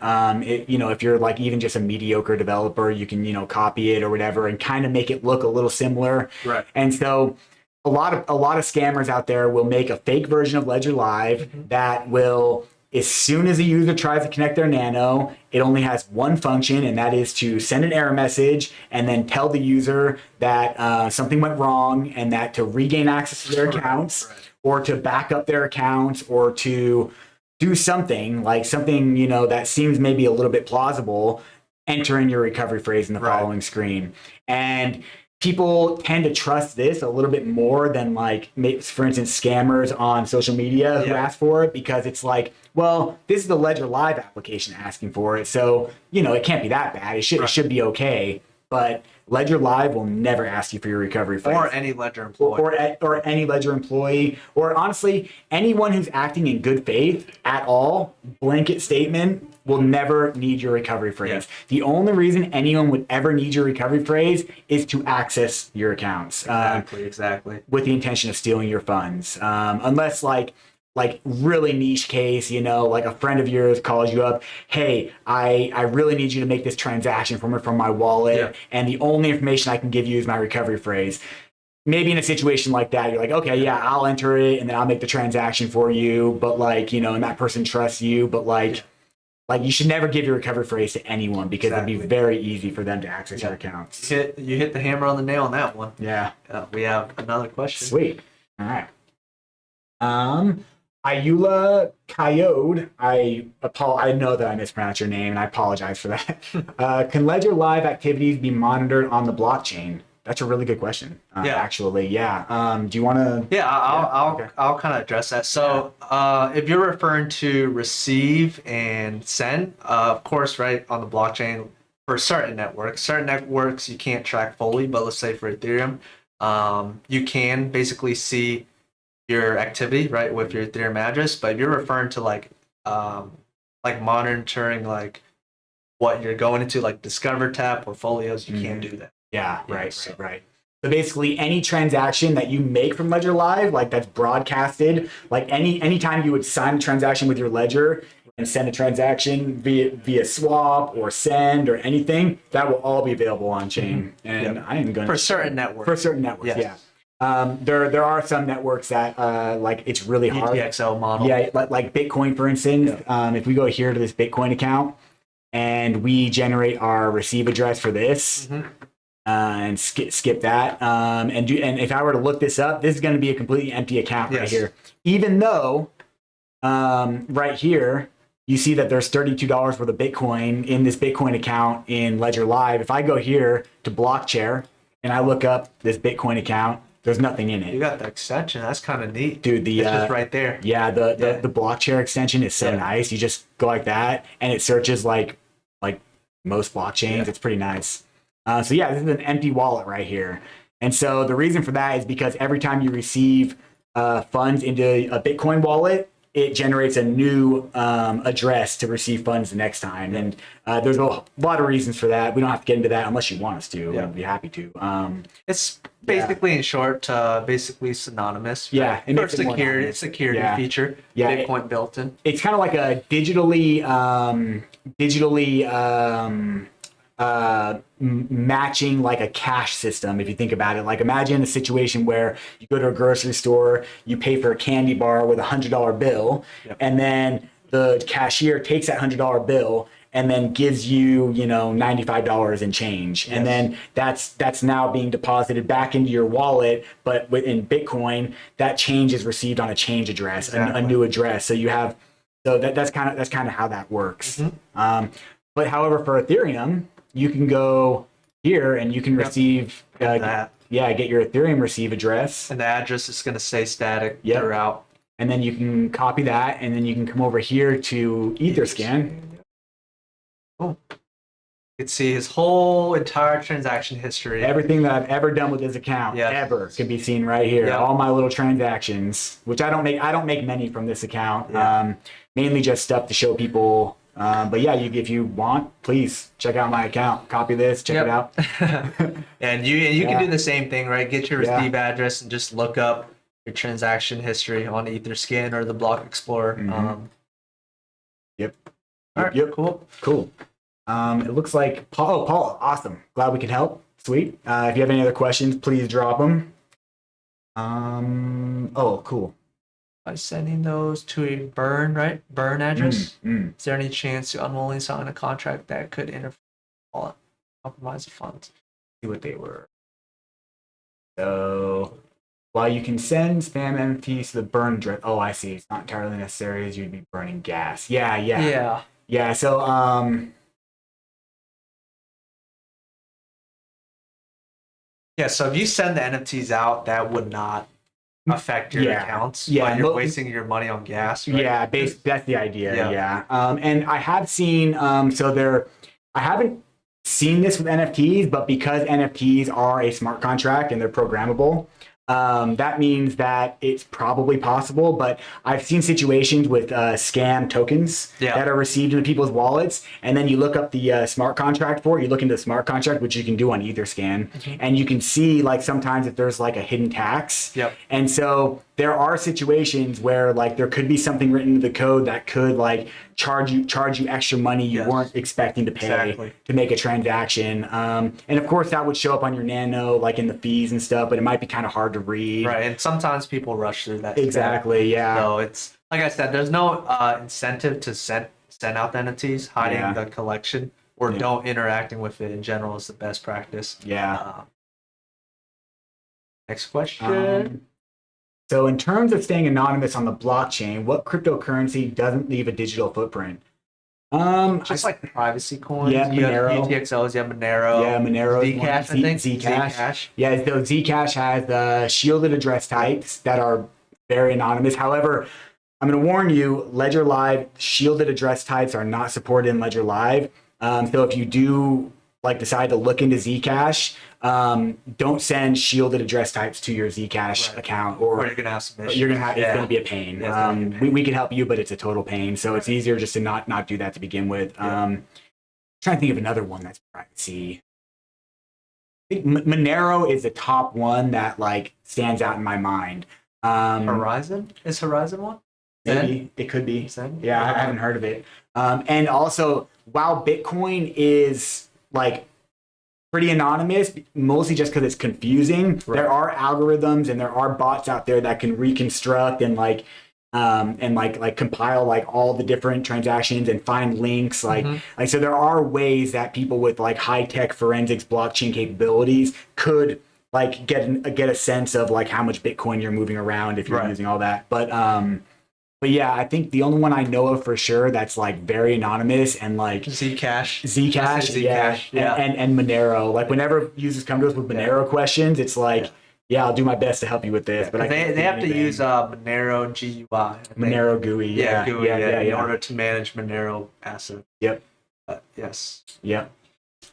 You know, if you're like even just a mediocre developer, you can, you know, copy it or whatever and kind of make it look a little similar. Right. And so a lot of scammers out there will make a fake version of Ledger Live that will, as soon as a user tries to connect their Nano, it only has one function, and that is to send an error message and then tell the user that something went wrong and that to regain access to their accounts or to back up their accounts or to do something, you know, that seems maybe a little bit plausible, enter in your recovery phrase in the following screen. And people tend to trust this a little bit more than, like, for instance, scammers on social media who ask for it, because it's like, well, this is the Ledger Live application asking for it, so, you know, it can't be that bad. It should be okay. But Ledger Live will never ask you for your recovery phrase. Or any Ledger employee. Or any Ledger employee. Or honestly, anyone who's acting in good faith at all, blanket statement, will never need your recovery phrase. Yeah. The only reason anyone would ever need your recovery phrase is to access your accounts. Exactly. With the intention of stealing your funds. Unless, like really niche case, you know, like a friend of yours calls you up, hey, I really need you to make this transaction from my wallet, and the only information I can give you is my recovery phrase. Maybe in a situation like that, you're like, okay, yeah, I'll enter it and then I'll make the transaction for you. But, like, you know, and that person trusts you, but like you should never give your recovery phrase to anyone, because it'd be very easy for them to access your accounts. You hit the hammer on the nail on that one. Yeah. We have another question. Sweet. All right. Ayula Coyote, I know that I mispronounced your name, and I apologize for that. Can Ledger Live activities be monitored on the blockchain? That's a really good question. Actually, yeah. Do you want to? Yeah, I'll kind of address that. So, if you're referring to receive and send, of course, right, on the blockchain for certain networks you can't track fully, but let's say for Ethereum, you can basically see your activity, right, with your Ethereum address. But if you're referring to like monitoring like what you're going into, like Discover tab, portfolios, you can't do that. Yeah, right. So basically, any transaction that you make from Ledger Live, like that's broadcasted, like anytime you would sign a transaction with your Ledger and send a transaction via swap or send or anything, that will all be available on chain. And I am going for certain networks. Yeah. There are some networks that like it's really hard. UTXO model. Yeah, like Bitcoin, for instance. If we go here to this Bitcoin account and we generate our receive address for this, and skip that, and if I were to look this up, this is going to be a completely empty account right here. Even though right here you see that there's $32 worth of Bitcoin in this Bitcoin account in Ledger Live. If I go here to Blockchair and I look up this Bitcoin account, there's nothing in it. You got the extension. That's kind of neat, dude. It's just right there. Yeah, the Blockchair extension is so nice. You just go like that, and it searches like most blockchains. It's pretty nice. So yeah, this is an empty wallet right here, and so the reason for that is because every time you receive funds into a Bitcoin wallet, it generates a new address to receive funds the next time. And there's a lot of reasons for that. We don't have to get into that unless you want us to. Yeah. We'd be happy to. It's basically, in short, basically synonymous. Yeah, Right? it makes it more security anonymous. feature. Yeah, Bitcoin built in. It's kind of like a digitally matching like a cash system, if you think about it. Like, imagine a situation where you go to a grocery store, you pay for a candy bar with $100 bill, and then the cashier takes that $100 bill and then gives you, $95 in change. And then that's now being deposited back into your wallet, but within Bitcoin, that change is received on a change address, a new address. So you have, that's kind of how that works. But however, for Ethereum, you can go here and you can receive get your Ethereum receive address, and the address is going to stay static throughout. And then you can copy that, and then you can come over here to Etherscan. Oh, you can see his whole entire transaction history. Everything that I've ever done with this account ever can be seen right here. All my little transactions, which I don't make many from this account. Mainly just stuff to show people. But yeah, if you want, please check out my account. Copy this, check it out. And you can do the same thing, right? Get your receive address and just look up your transaction history on Etherscan or the Block Explorer. All right, Cool. It looks like Paul, awesome. Glad we could help. Sweet. If you have any other questions, please drop them. Cool. By sending those to a burn address, is there any chance to unwillingly sign a contract that could interfere or compromise the funds? See what they were. So, while you can send spam NFTs to the burn address, I see. It's not entirely necessary as you'd be burning gas. Yeah. So, so if you send the NFTs out, that would not affect your accounts. But you're wasting your money on gas. Right? Yeah, that's the idea. And I have seen I haven't seen this with NFTs, but because NFTs are a smart contract and they're programmable, that means that it's probably possible. But I've seen situations with scam tokens that are received into people's wallets, and then you look up the smart contract for it. You look into the smart contract, which you can do on Etherscan, and you can see like sometimes if there's like a hidden tax. And so there are situations where like there could be something written into the code that could like charge you extra money you weren't expecting to pay to make a transaction. And of course that would show up on your Nano like in the fees and stuff, but it might be kind of hard to read. Right, and sometimes people rush through that. Exactly, So it's like I said, there's no incentive to send out the NFTs. Hiding the collection or don't interacting with it in general is the best practice. Next question. So in terms of staying anonymous on the blockchain, what cryptocurrency doesn't leave a digital footprint? Just like privacy coins. Yeah, Monero. UTXOs, Monero. Yeah, Monero. Zcash, I think. Zcash. Yeah, so Zcash has shielded address types that are very anonymous. However, I'm going to warn you, Ledger Live shielded address types are not supported in Ledger Live. So if you do decide to look into Zcash, don't send shielded address types to your Zcash account, or you're gonna have some issues. It's gonna be a pain. We can help you, but it's a total pain. So it's easier just to not do that to begin with. Trying to think of another one that's privacy. I think Monero is the top one that stands out in my mind. Horizon? Is Horizon one? Maybe it could be. Yeah, I haven't heard of it. And also, while Bitcoin is pretty anonymous, mostly just because it's confusing. There are algorithms and there are bots out there that can reconstruct and compile all the different transactions and find links. So there are ways that people with high tech forensics blockchain capabilities could get a sense of how much Bitcoin you're moving around if you're using all that. But yeah, I think the only one I know of for sure that's very anonymous and Zcash, and Monero. Whenever users come to us with Monero questions, it's I'll do my best to help you with this. But they have to use Monero GUI. Monero GUI, in order to manage Monero asset. Yep. Yes. Yep.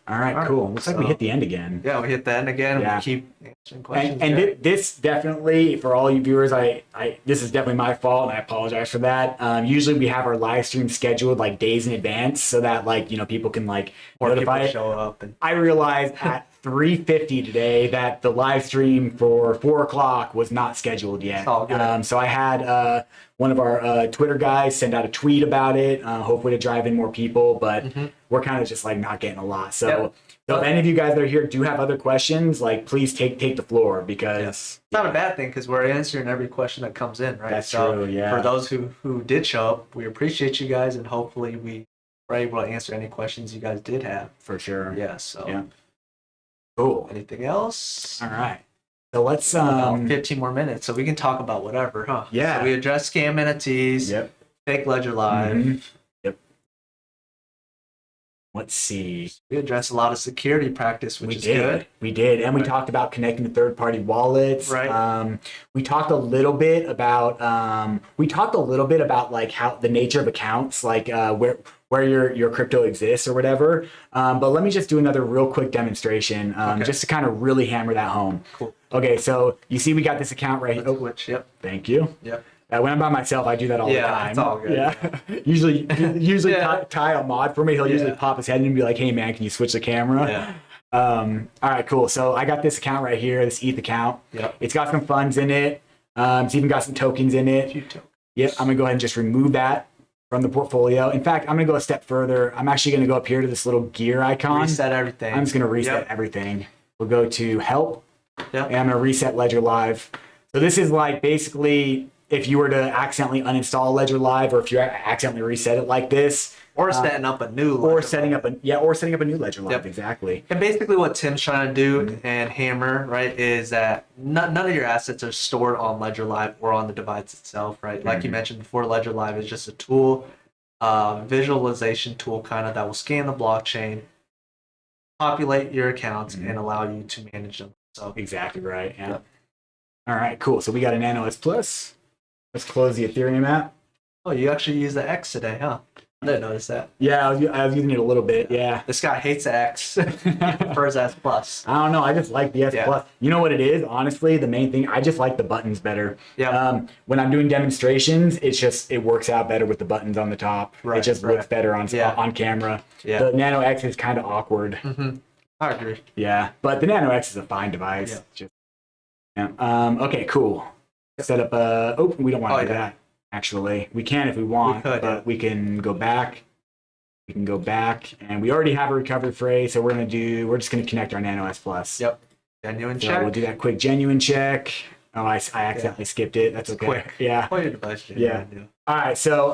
All right, cool. Looks like we hit the end again. Yeah, we hit the end again. Yeah. We keep answering questions. And this definitely, for all you viewers, this is definitely my fault, and I apologize for that. Usually we have our live stream scheduled like days in advance so that people can notify show up. And I realized at 3:50 today that the live stream for 4 o'clock was not scheduled yet. It's all good. So I had one of our Twitter guys send out a tweet about it, hopefully to drive in more people, but we're kind of just not getting a lot. So if any of you guys that are here do have other questions, please take the floor, because it's not a bad thing, because we're answering every question that comes in, right? That's true, yeah. For those who did show up, we appreciate you guys, and hopefully we were able to answer any questions you guys did have. For sure. Yeah, so. Yeah. Cool. Anything else? All right. So let's about 15 more minutes, so we can talk about whatever, huh? Yeah. So we address scam NFTs. Yep. Fake Ledger Live. Yep. Let's see. We address a lot of security practice, which is good. We did, and we talked about connecting to third-party wallets. Right. We talked a little bit about how the nature of accounts, where your crypto exists or whatever. But let me just do another real quick demonstration, just to kind of really hammer that home. Cool. Okay, so you see we got this account right here. Which, yep. Thank you. Yep. When I'm by myself, I do that all the time. Yeah, it's all good. Yeah. usually Ty will mod for me. He'll usually pop his head in and be like, "Hey man, can you switch the camera?" Yeah. All right, cool. So I got this account right here, this ETH account. Yep. It's got some funds in it. It's even got some tokens in it. Yep. I'm gonna go ahead and just remove that from the portfolio. In fact, I'm gonna go a step further. I'm actually gonna go up here to this little gear icon. Reset everything. I'm just gonna reset everything. We'll go to help. Yep. And I'm gonna reset Ledger Live. So this is basically if you were to accidentally uninstall Ledger Live, or if you accidentally reset it like this, or setting up a new Ledger setting up a new Ledger Live. Exactly. And basically what Tim's trying to do and hammer, right, is that none of your assets are stored on Ledger Live or on the device itself, right? Like you mentioned before, Ledger Live is just a tool, visualization tool kind of that will scan the blockchain, populate your accounts, and allow you to manage them. So exactly right. Yeah. All right, cool. So we got a Nano S Plus. Let's close the Ethereum app. Oh, you actually used the X today, huh? I didn't notice that. Yeah, I was using it a little bit. Yeah. This guy hates the X. He prefers S Plus. I don't know. I just like the S Plus. You know what it is? Honestly, the main thing, I just like the buttons better. Yeah. When I'm doing demonstrations, it works out better with the buttons on the top. Right, it just looks better on camera. Yeah. The Nano X is kind of awkward. I agree. Yeah, but the Nano X is a fine device. Okay, cool. Set up we don't want to do that. Actually, we can if we want, but we can go back. We can go back, and we already have a recovery phrase, so we're just gonna connect our Nano S Plus. Yep. Genuine check. We'll do that quick genuine check. Oh, I accidentally skipped it. That's okay. Quick. Yeah. Your device. Yeah. All right. So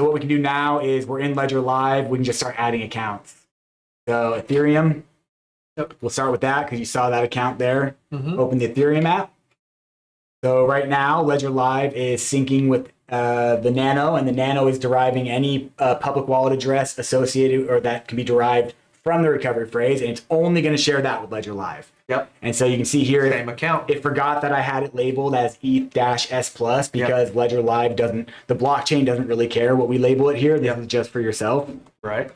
what we can do now is we're in Ledger Live. We can just start adding accounts. So Ethereum. Yep. We'll start with that because you saw that account there. Open the Ethereum app. So right now, Ledger Live is syncing with the Nano, and the Nano is deriving any public wallet address associated or that can be derived from the recovery phrase, and it's only going to share that with Ledger Live. Yep. And so you can see here, same account. It forgot that I had it labeled as ETH-S Plus because Ledger Live the blockchain doesn't really care what we label it here. This is just for yourself. Right.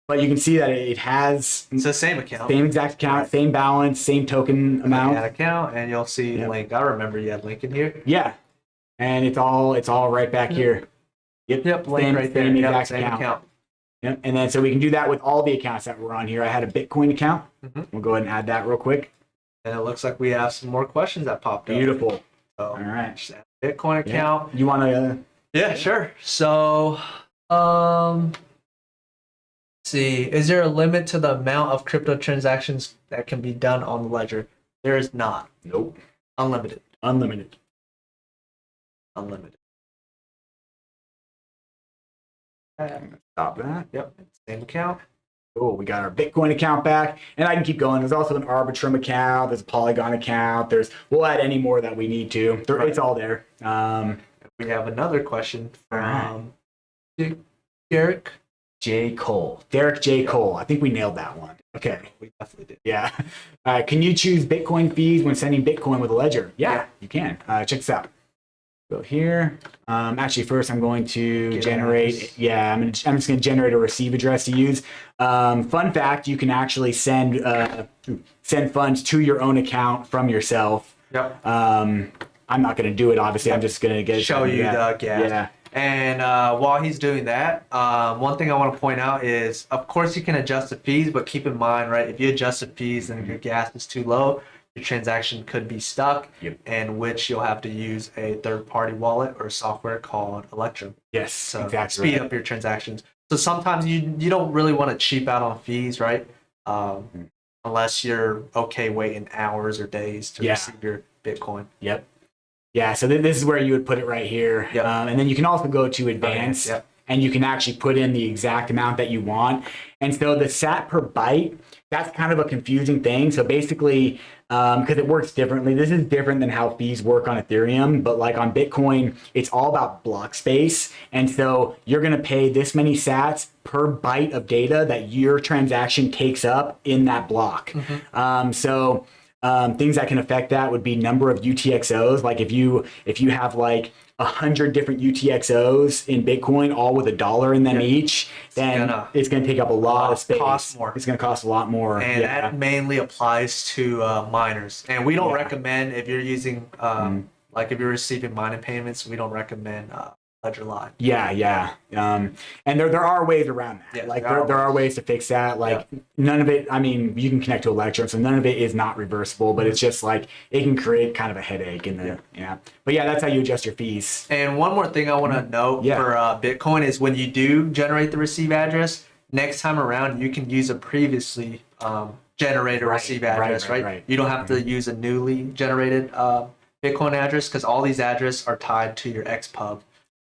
But you can see that it has it's the same account, same exact account, same balance, same token amount. That account, and you'll see link. I remember you had link in here. Yeah, and it's all right back here. Yep. Link right there. Same account. Yep. And then so we can do that with all the accounts that were on here. I had a Bitcoin account. We'll go ahead and add that real quick. And it looks like we have some more questions that popped up. Beautiful. So, all right. Bitcoin account. You want to? Yeah, sure. So, see, is there a limit to the amount of crypto transactions that can be done on the ledger? There is not. Nope. Unlimited. Stop that. Yep. Same account. Oh, we got our Bitcoin account back, and I can keep going. There's also an Arbitrum account. There's a Polygon account. We'll add any more that we need to. It's all there. We have another question from Derek J. Cole. Derek J. Cole. I think we nailed that one. Okay. We definitely did. Yeah. Can you choose Bitcoin fees when sending Bitcoin with a ledger? Yeah. You can. Check this out. Go here. Actually, first I'm going to Get generate. address. Yeah, I'm just going to generate a receive address to use. Fun fact: you can actually send funds to your own account from yourself. Yep. I'm not going to do it. Obviously, I'm just going to get Show you the gas. Yeah. And while he's doing that, one thing I want to point out is, of course, you can adjust the fees, but keep in mind, right, if you adjust the fees and your gas is too low, your transaction could be stuck, and which you'll have to use a third-party wallet or software called Electrum. Yes, So exactly. speed up your transactions. So sometimes you don't really want to cheap out on fees, right? Unless you're okay waiting hours or days to receive your Bitcoin. Yep. Yeah, so this is where you would put it right here. Yep. And then you can also go to advanced, Yep. and you can actually put in the exact amount that you want. And so the sat per byte, that's kind of a confusing thing. So basically, because it works differently, this is different than how fees work on Ethereum, but like on Bitcoin, it's all about block space. And so you're going to pay this many sats per byte of data that your transaction takes up in that block. Things that can affect that would be number of UTXOs. Like if you have like 100 different UTXOs in Bitcoin, all with $1 in them each, then it's going to take up a lot of space. Cost more. It's going to cost a lot more. And that mainly applies to miners. And we don't recommend, if you're using, like if you're receiving mining payments, we don't recommend Ledger Live. Yeah. And there are ways around that. Yeah, like there are ways to fix that. Like none of it, I mean, you can connect to Electrum, so none of it is not reversible, but it's just like it can create kind of a headache in the But yeah, that's how you adjust your fees. And one more thing I want to note for Bitcoin is when you do generate the receive address, next time around you can use a previously generated receive address, right? You don't have to use a newly generated Bitcoin address because all these addresses are tied to your XPub.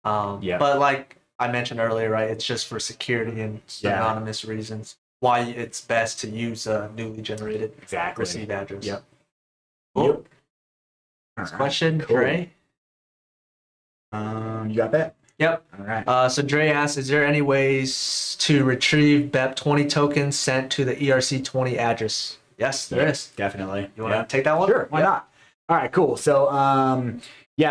But like I mentioned earlier, right, it's just for security and anonymous reasons why it's best to use a newly generated receive address. Cool. Next question, Dre. You got that? Yep. All right. So Dre asks, is there any ways to retrieve BEP20 tokens sent to the ERC20 address? Yes, there is. Definitely. You want to take that one? Sure. Why not? All right, cool. So,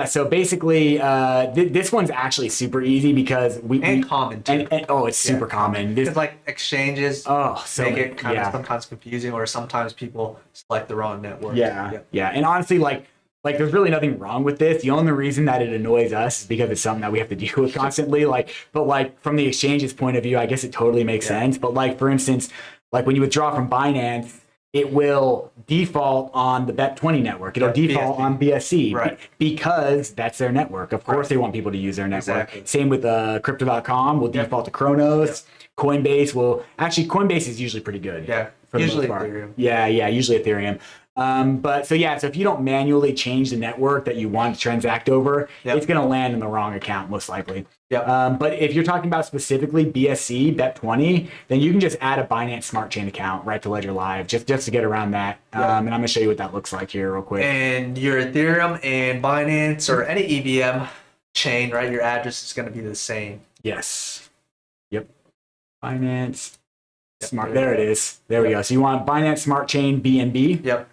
so basically, this one's actually super easy because we common too. And it's super common. Because like exchanges make it kind of sometimes confusing, or sometimes people select the wrong network. Yeah. And honestly, like there's really nothing wrong with this. The only reason that it annoys us is because it's something that we have to deal with constantly. But from the exchange's point of view, I guess it totally makes sense. But like for instance, like when you withdraw from Binance, it will default on the BEP20 network. It'll default on BSC because that's their network. Of course, they want people to use their network. Exactly. Same with Crypto.com. Will default to Kronos. Coinbase Coinbase is usually pretty good. Yeah, for usually the most part. Ethereum. Yeah, usually Ethereum. So if you don't manually change the network that you want to transact over, it's going to land in the wrong account most likely. But if you're talking about specifically BSC, BEP20, then you can just add a Binance Smart Chain account right to Ledger Live just to get around that. And I'm going to show you what that looks like here real quick. And your Ethereum and Binance or any EVM chain, right, your address is going to be the same. Yes. Yep. Binance Smart. There it is. There we go. So you want Binance Smart Chain BNB. Yep.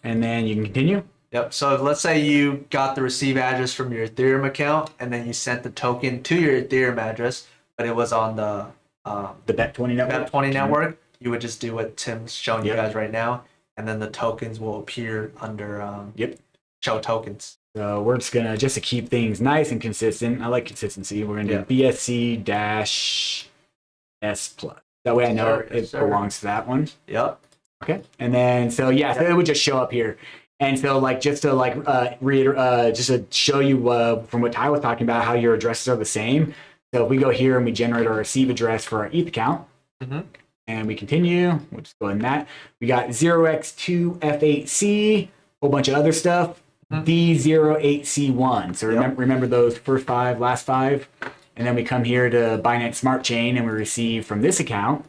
And then you can continue. Yep. So let's say you got the receive address from your Ethereum account, and then you sent the token to your Ethereum address, but it was on the BEP20 network. BEP20 network. You would just do what Tim's showing you guys right now, and then the tokens will appear under show tokens. So we're just gonna to keep things nice and consistent. I like consistency. We're gonna do BSC-S+. That way I know it belongs to that one. Yep. Okay. And then so it would just show up here. And so just to show you from what Ty was talking about how your addresses are the same. So if we go here and we generate our receive address for our ETH account, and we continue, we'll just go in that. We got 0x2F8C, whole bunch of other stuff, D08C1. So remember those first five, last five. And then we come here to Binance Smart Chain and we receive from this account.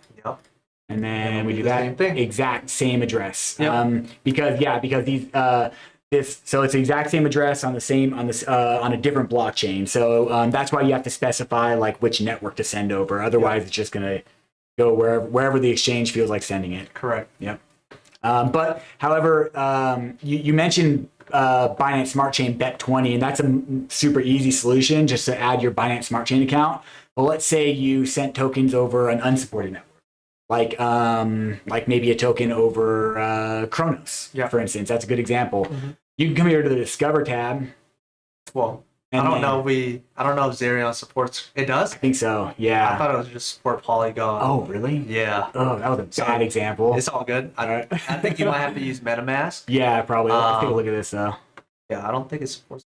And then we do that exact same address. Because these so it's the exact same address on a different blockchain. So that's why you have to specify like which network to send over. Otherwise, it's just gonna go wherever the exchange feels like sending it. Correct. Yep. But however, you mentioned Binance Smart Chain Bet20, and that's a super easy solution just to add your Binance Smart Chain account. But let's say you sent tokens over an unsupported network, like maybe a token over Kronos, for instance. That's a good example. You can come here to the Discover tab. Well, I don't know if Zerion supports. It does? I think so. Yeah. I thought it was just support Polygon. Oh, really? Yeah. Oh, that was a bad example. It's all good. I think you might have to use MetaMask. Yeah, probably. Let's take a look at this though. Yeah, I don't think it supports.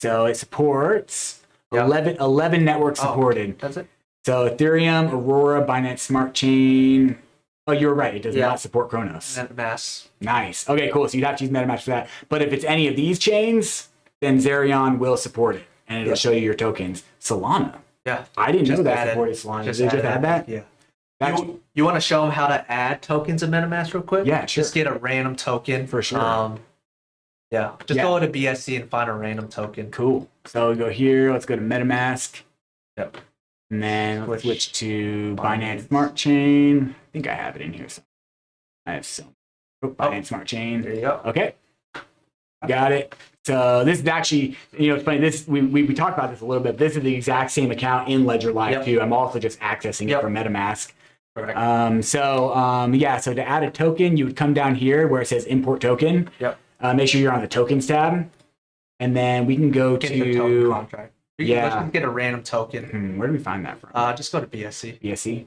So it supports 11 networks supported. Does it? So Ethereum, Aurora, Binance Smart Chain. Oh, you're right. It does not support Kronos. MetaMask. Nice. Okay, cool. So you'd have to use MetaMask for that. But if it's any of these chains, then Zerion will support it, and it'll show you your tokens. Solana. Yeah. I didn't know that supported Solana. Did they just add that? Yeah. You want to show them how to add tokens in MetaMask real quick? Yeah, sure. Just get a random token. For sure. Just go to BSC and find a random token. Cool. So we go here. Let's go to MetaMask. Yep. And then let's switch to Binance Smart Chain. I think I have it in here. So I have some. Binance Smart Chain. There you go. Okay. Got it. So this is actually, it's funny. This we talked about this a little bit. This is the exact same account in Ledger Live too. I'm also just accessing it from MetaMask. Correct. So to add a token, you would come down here where it says import token. Yep. Make sure you're on the tokens tab, and then we can go Get to the token contract. Let's just get a random token. Where do we find that from? Just go to BSC. BSC.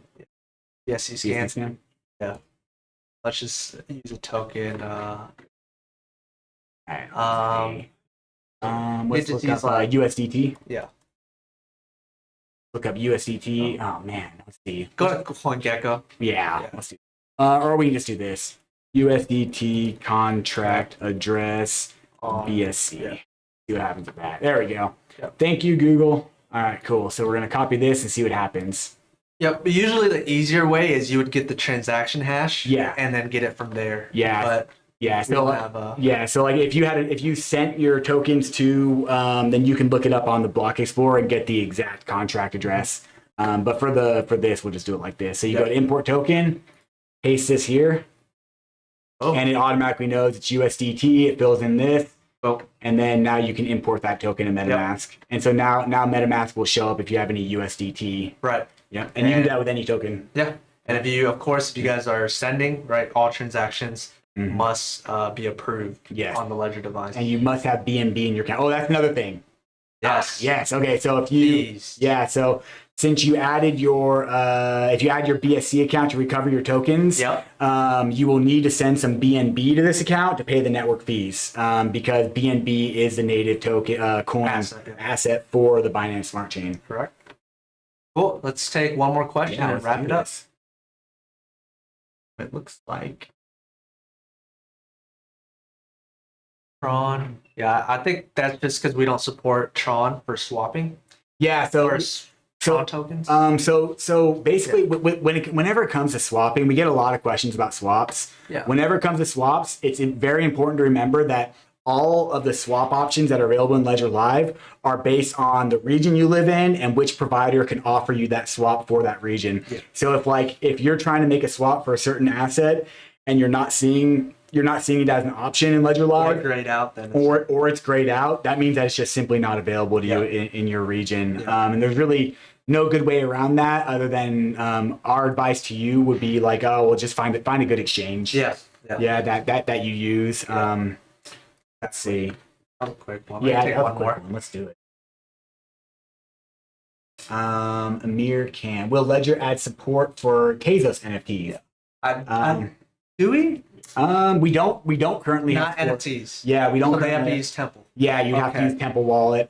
BSC scan. Yeah. Let's just use a token. Let's look up USDT. Yeah. Look up USDT. Oh man, let's see. Go to CoinGecko. Yeah. Let's do. Or we can just do this. USDT contract address BSC. Yeah. See what happens with that. There we go. Yep. Thank you, Google. All right, cool. So we're gonna copy this and see what happens. Yep. But usually the easier way is you would get the transaction hash. Yeah. And then get it from there. Yeah. But yeah. we don't have So like if you sent your tokens to, then you can look it up on the Block Explorer and get the exact contract address. But for this, we'll just do it like this. So you go to import token, paste this here, and it automatically knows it's USDT. It fills in this. And then now you can import that token in MetaMask. And so now MetaMask will show up if you have any USDT. Right. Yeah. And you can do that with any token. Yeah. And if you guys are sending, right, all transactions must be approved on the Ledger device. And you must have BNB in your account. Oh, that's another thing. Yes. Yes. Okay. So so since you added your if you add your BSC account to recover your tokens, you will need to send some BNB to this account to pay the network fees, because BNB is the native token coin asset for the Binance Smart Chain. Correct. Cool. Let's take one more question and wrap it up. It looks like Tron. Yeah, I think that's just because we don't support Tron for swapping. Yeah. So Tron tokens. So basically, whenever it comes to swapping, we get a lot of questions about swaps. Yeah. Whenever it comes to swaps, it's very important to remember that all of the swap options that are available in Ledger Live are based on the region you live in and which provider can offer you that swap for that region. Yeah. So if you're trying to make a swap for a certain asset and you're not seeing it as an option in Ledger Live, or grayed out, then or it's grayed out, that means that it's just simply not available to you in your region. And there's really no good way around that other than our advice to you would be like, just find a good exchange. That you use. Let's see. I'll quick one. Yeah, take one more. Let's do it. Amir can. Will Ledger add support for Tezos NFTs? Do we? We don't currently not have support. NFTs. Yeah, we don't. So they have to use Temple. Yeah, you have to use Temple Wallet.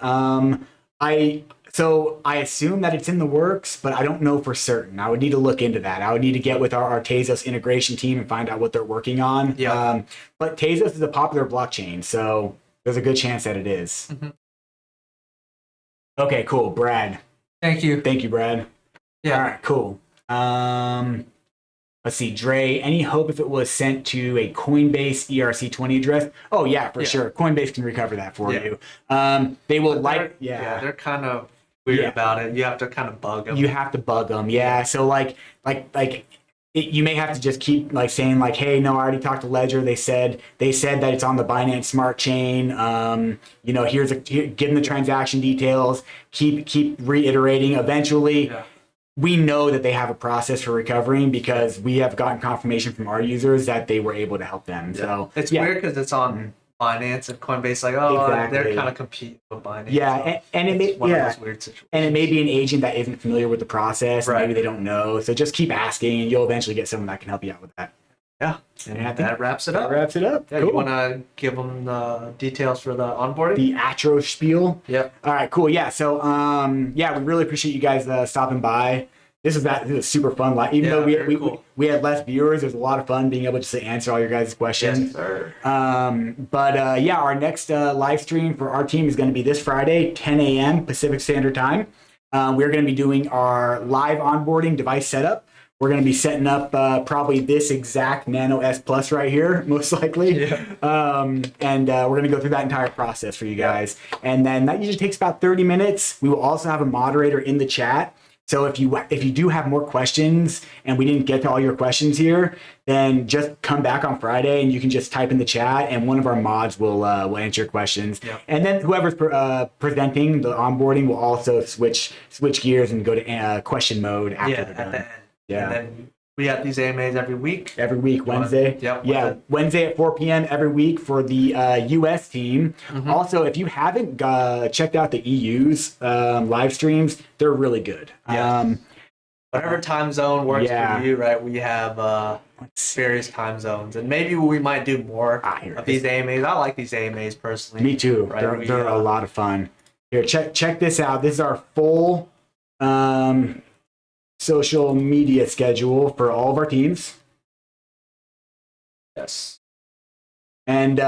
I assume that it's in the works, but I don't know for certain. I would need to look into that. I would need to get with our Tezos integration team and find out what they're working on. Yeah. But Tezos is a popular blockchain, so there's a good chance that it is. Okay, cool. Brad. Thank you. Thank you, Brad. Yeah. All right, cool. Let's see, Dre, any hope if it was sent to a Coinbase ERC20 address? Oh, yeah, for sure. Coinbase can recover that for you. They will they're kind of weird about it. You have to kind of bug them. You have to bug them, yeah. So like you may have to just keep like saying like, hey, no, I already talked to Ledger. They said that it's on the Binance Smart Chain. You know, give them the transaction details. Keep reiterating. Eventually, we know that they have a process for recovering because we have gotten confirmation from our users that they were able to help them. So it's weird because it's on Binance and Coinbase, like, they're kind of competing with Binance. Yeah, so and it may, one of those weird situations. And it may be an agent that isn't familiar with the process, and maybe they don't know. So just keep asking, and you'll eventually get someone that can help you out with that. Yeah, and I think that wraps it up. Yeah, cool. You want to give them the details for the onboarding? The Atro spiel? Yep. All right, cool. Yeah, so we really appreciate you guys stopping by. This is super fun. Even though we had less viewers, there's a lot of fun being able to answer all your guys' questions. Yes, sir. Our next live stream for our team is going to be this Friday, 10 a.m. Pacific Standard Time. We're going to be doing our live onboarding device setup. We're going to be setting up probably this exact Nano S Plus right here, most likely. Yeah. We're going to go through that entire process for you guys. And then that usually takes about 30 minutes. We will also have a moderator in the chat. So if you do have more questions and we didn't get to all your questions here, then just come back on Friday and you can just type in the chat and one of our mods will answer your questions. Yep. And then whoever's presenting the onboarding will also switch gears and go to question mode after they're done. At the end. Yeah. And then we have these AMAs every week. Every week, Wednesday. Wednesday at 4 p.m. every week for the U.S. team. Mm-hmm. Also, if you haven't checked out the EU's live streams, they're really good. Yeah. Whatever time zone works for you, right? We have various time zones, and maybe we might do more of these AMAs. I like these AMAs personally. Me too. Right? They're a lot of fun. Here, check this out. This is our full social media schedule for all of our teams. Yes. And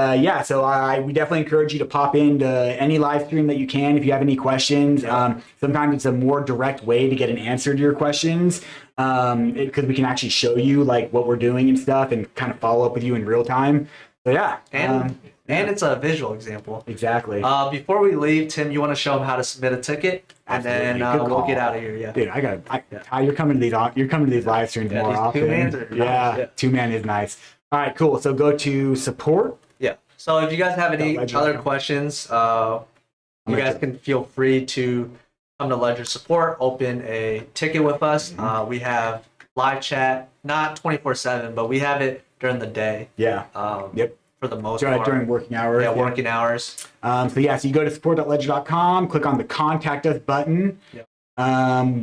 so we definitely encourage you to pop into any live stream that you can if you have any questions. Sometimes it's a more direct way to get an answer to your questions because we can actually show you like what we're doing and stuff and kind of follow up with you in real time. So and it's a visual example. Exactly. Before we leave, Tim, you want to show them how to submit a ticket, and then we'll get out of here. Yeah, dude, you're coming to these live streams more often. 2-mans are nice. 2-man is nice. All right, cool. So go to support. Yeah. So if you guys have any other questions, you guys can feel free to come to Ledger support, open a ticket with us. Mm-hmm. We have live chat, not 24/7, but we have it during the day. Yeah. For the most part. During working hours. Yeah, working hours. So you go to support.ledger.com, click on the contact us button. Yep.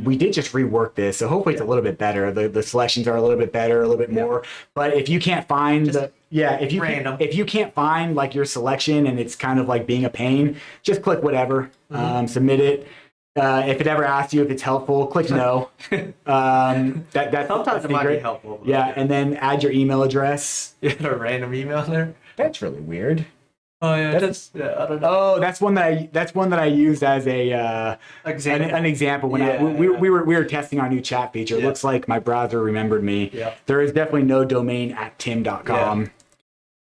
We did just rework this, so hopefully it's a little bit better. The selections are a little bit better, a little bit more. But if you can't find if you can't find like your selection and it's kind of like being a pain, just click whatever, submit it. If it ever asks you if it's helpful, click no. That sometimes it might be helpful. Yeah, and then add your email address. You had a random email there. That's really weird. Oh yeah, I don't know. Oh, that's one that I used as an example when we were testing our new chat feature. It looks like my browser remembered me. Yeah. There is definitely no domain at tim.com.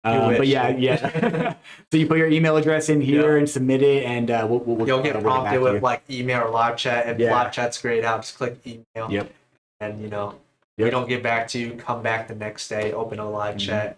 But so you put your email address in here and submit it, and you'll get prompted with like email or live chat. If live chat's grayed out, just click email. Yep. And if we don't get back to you, come back the next day, open a live chat.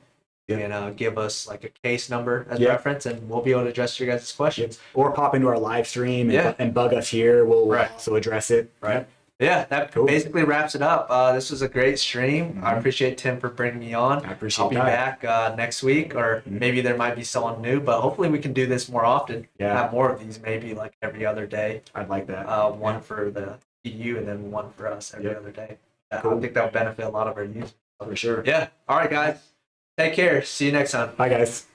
And give us like a case number as reference, and we'll be able to address your guys' questions. Or pop into our live stream and bug us here. We'll also address it. Right. Yeah, that basically wraps it up. This was a great stream. I appreciate Tim for bringing me on. I'll be back next week, or maybe there might be someone new, but hopefully we can do this more often. Have more of these, maybe like every other day. I'd like that. One for the EU and then one for us every other day. I think that would benefit a lot of our users. For sure. Yeah. All right, guys. Take care. See you next time. Bye, guys.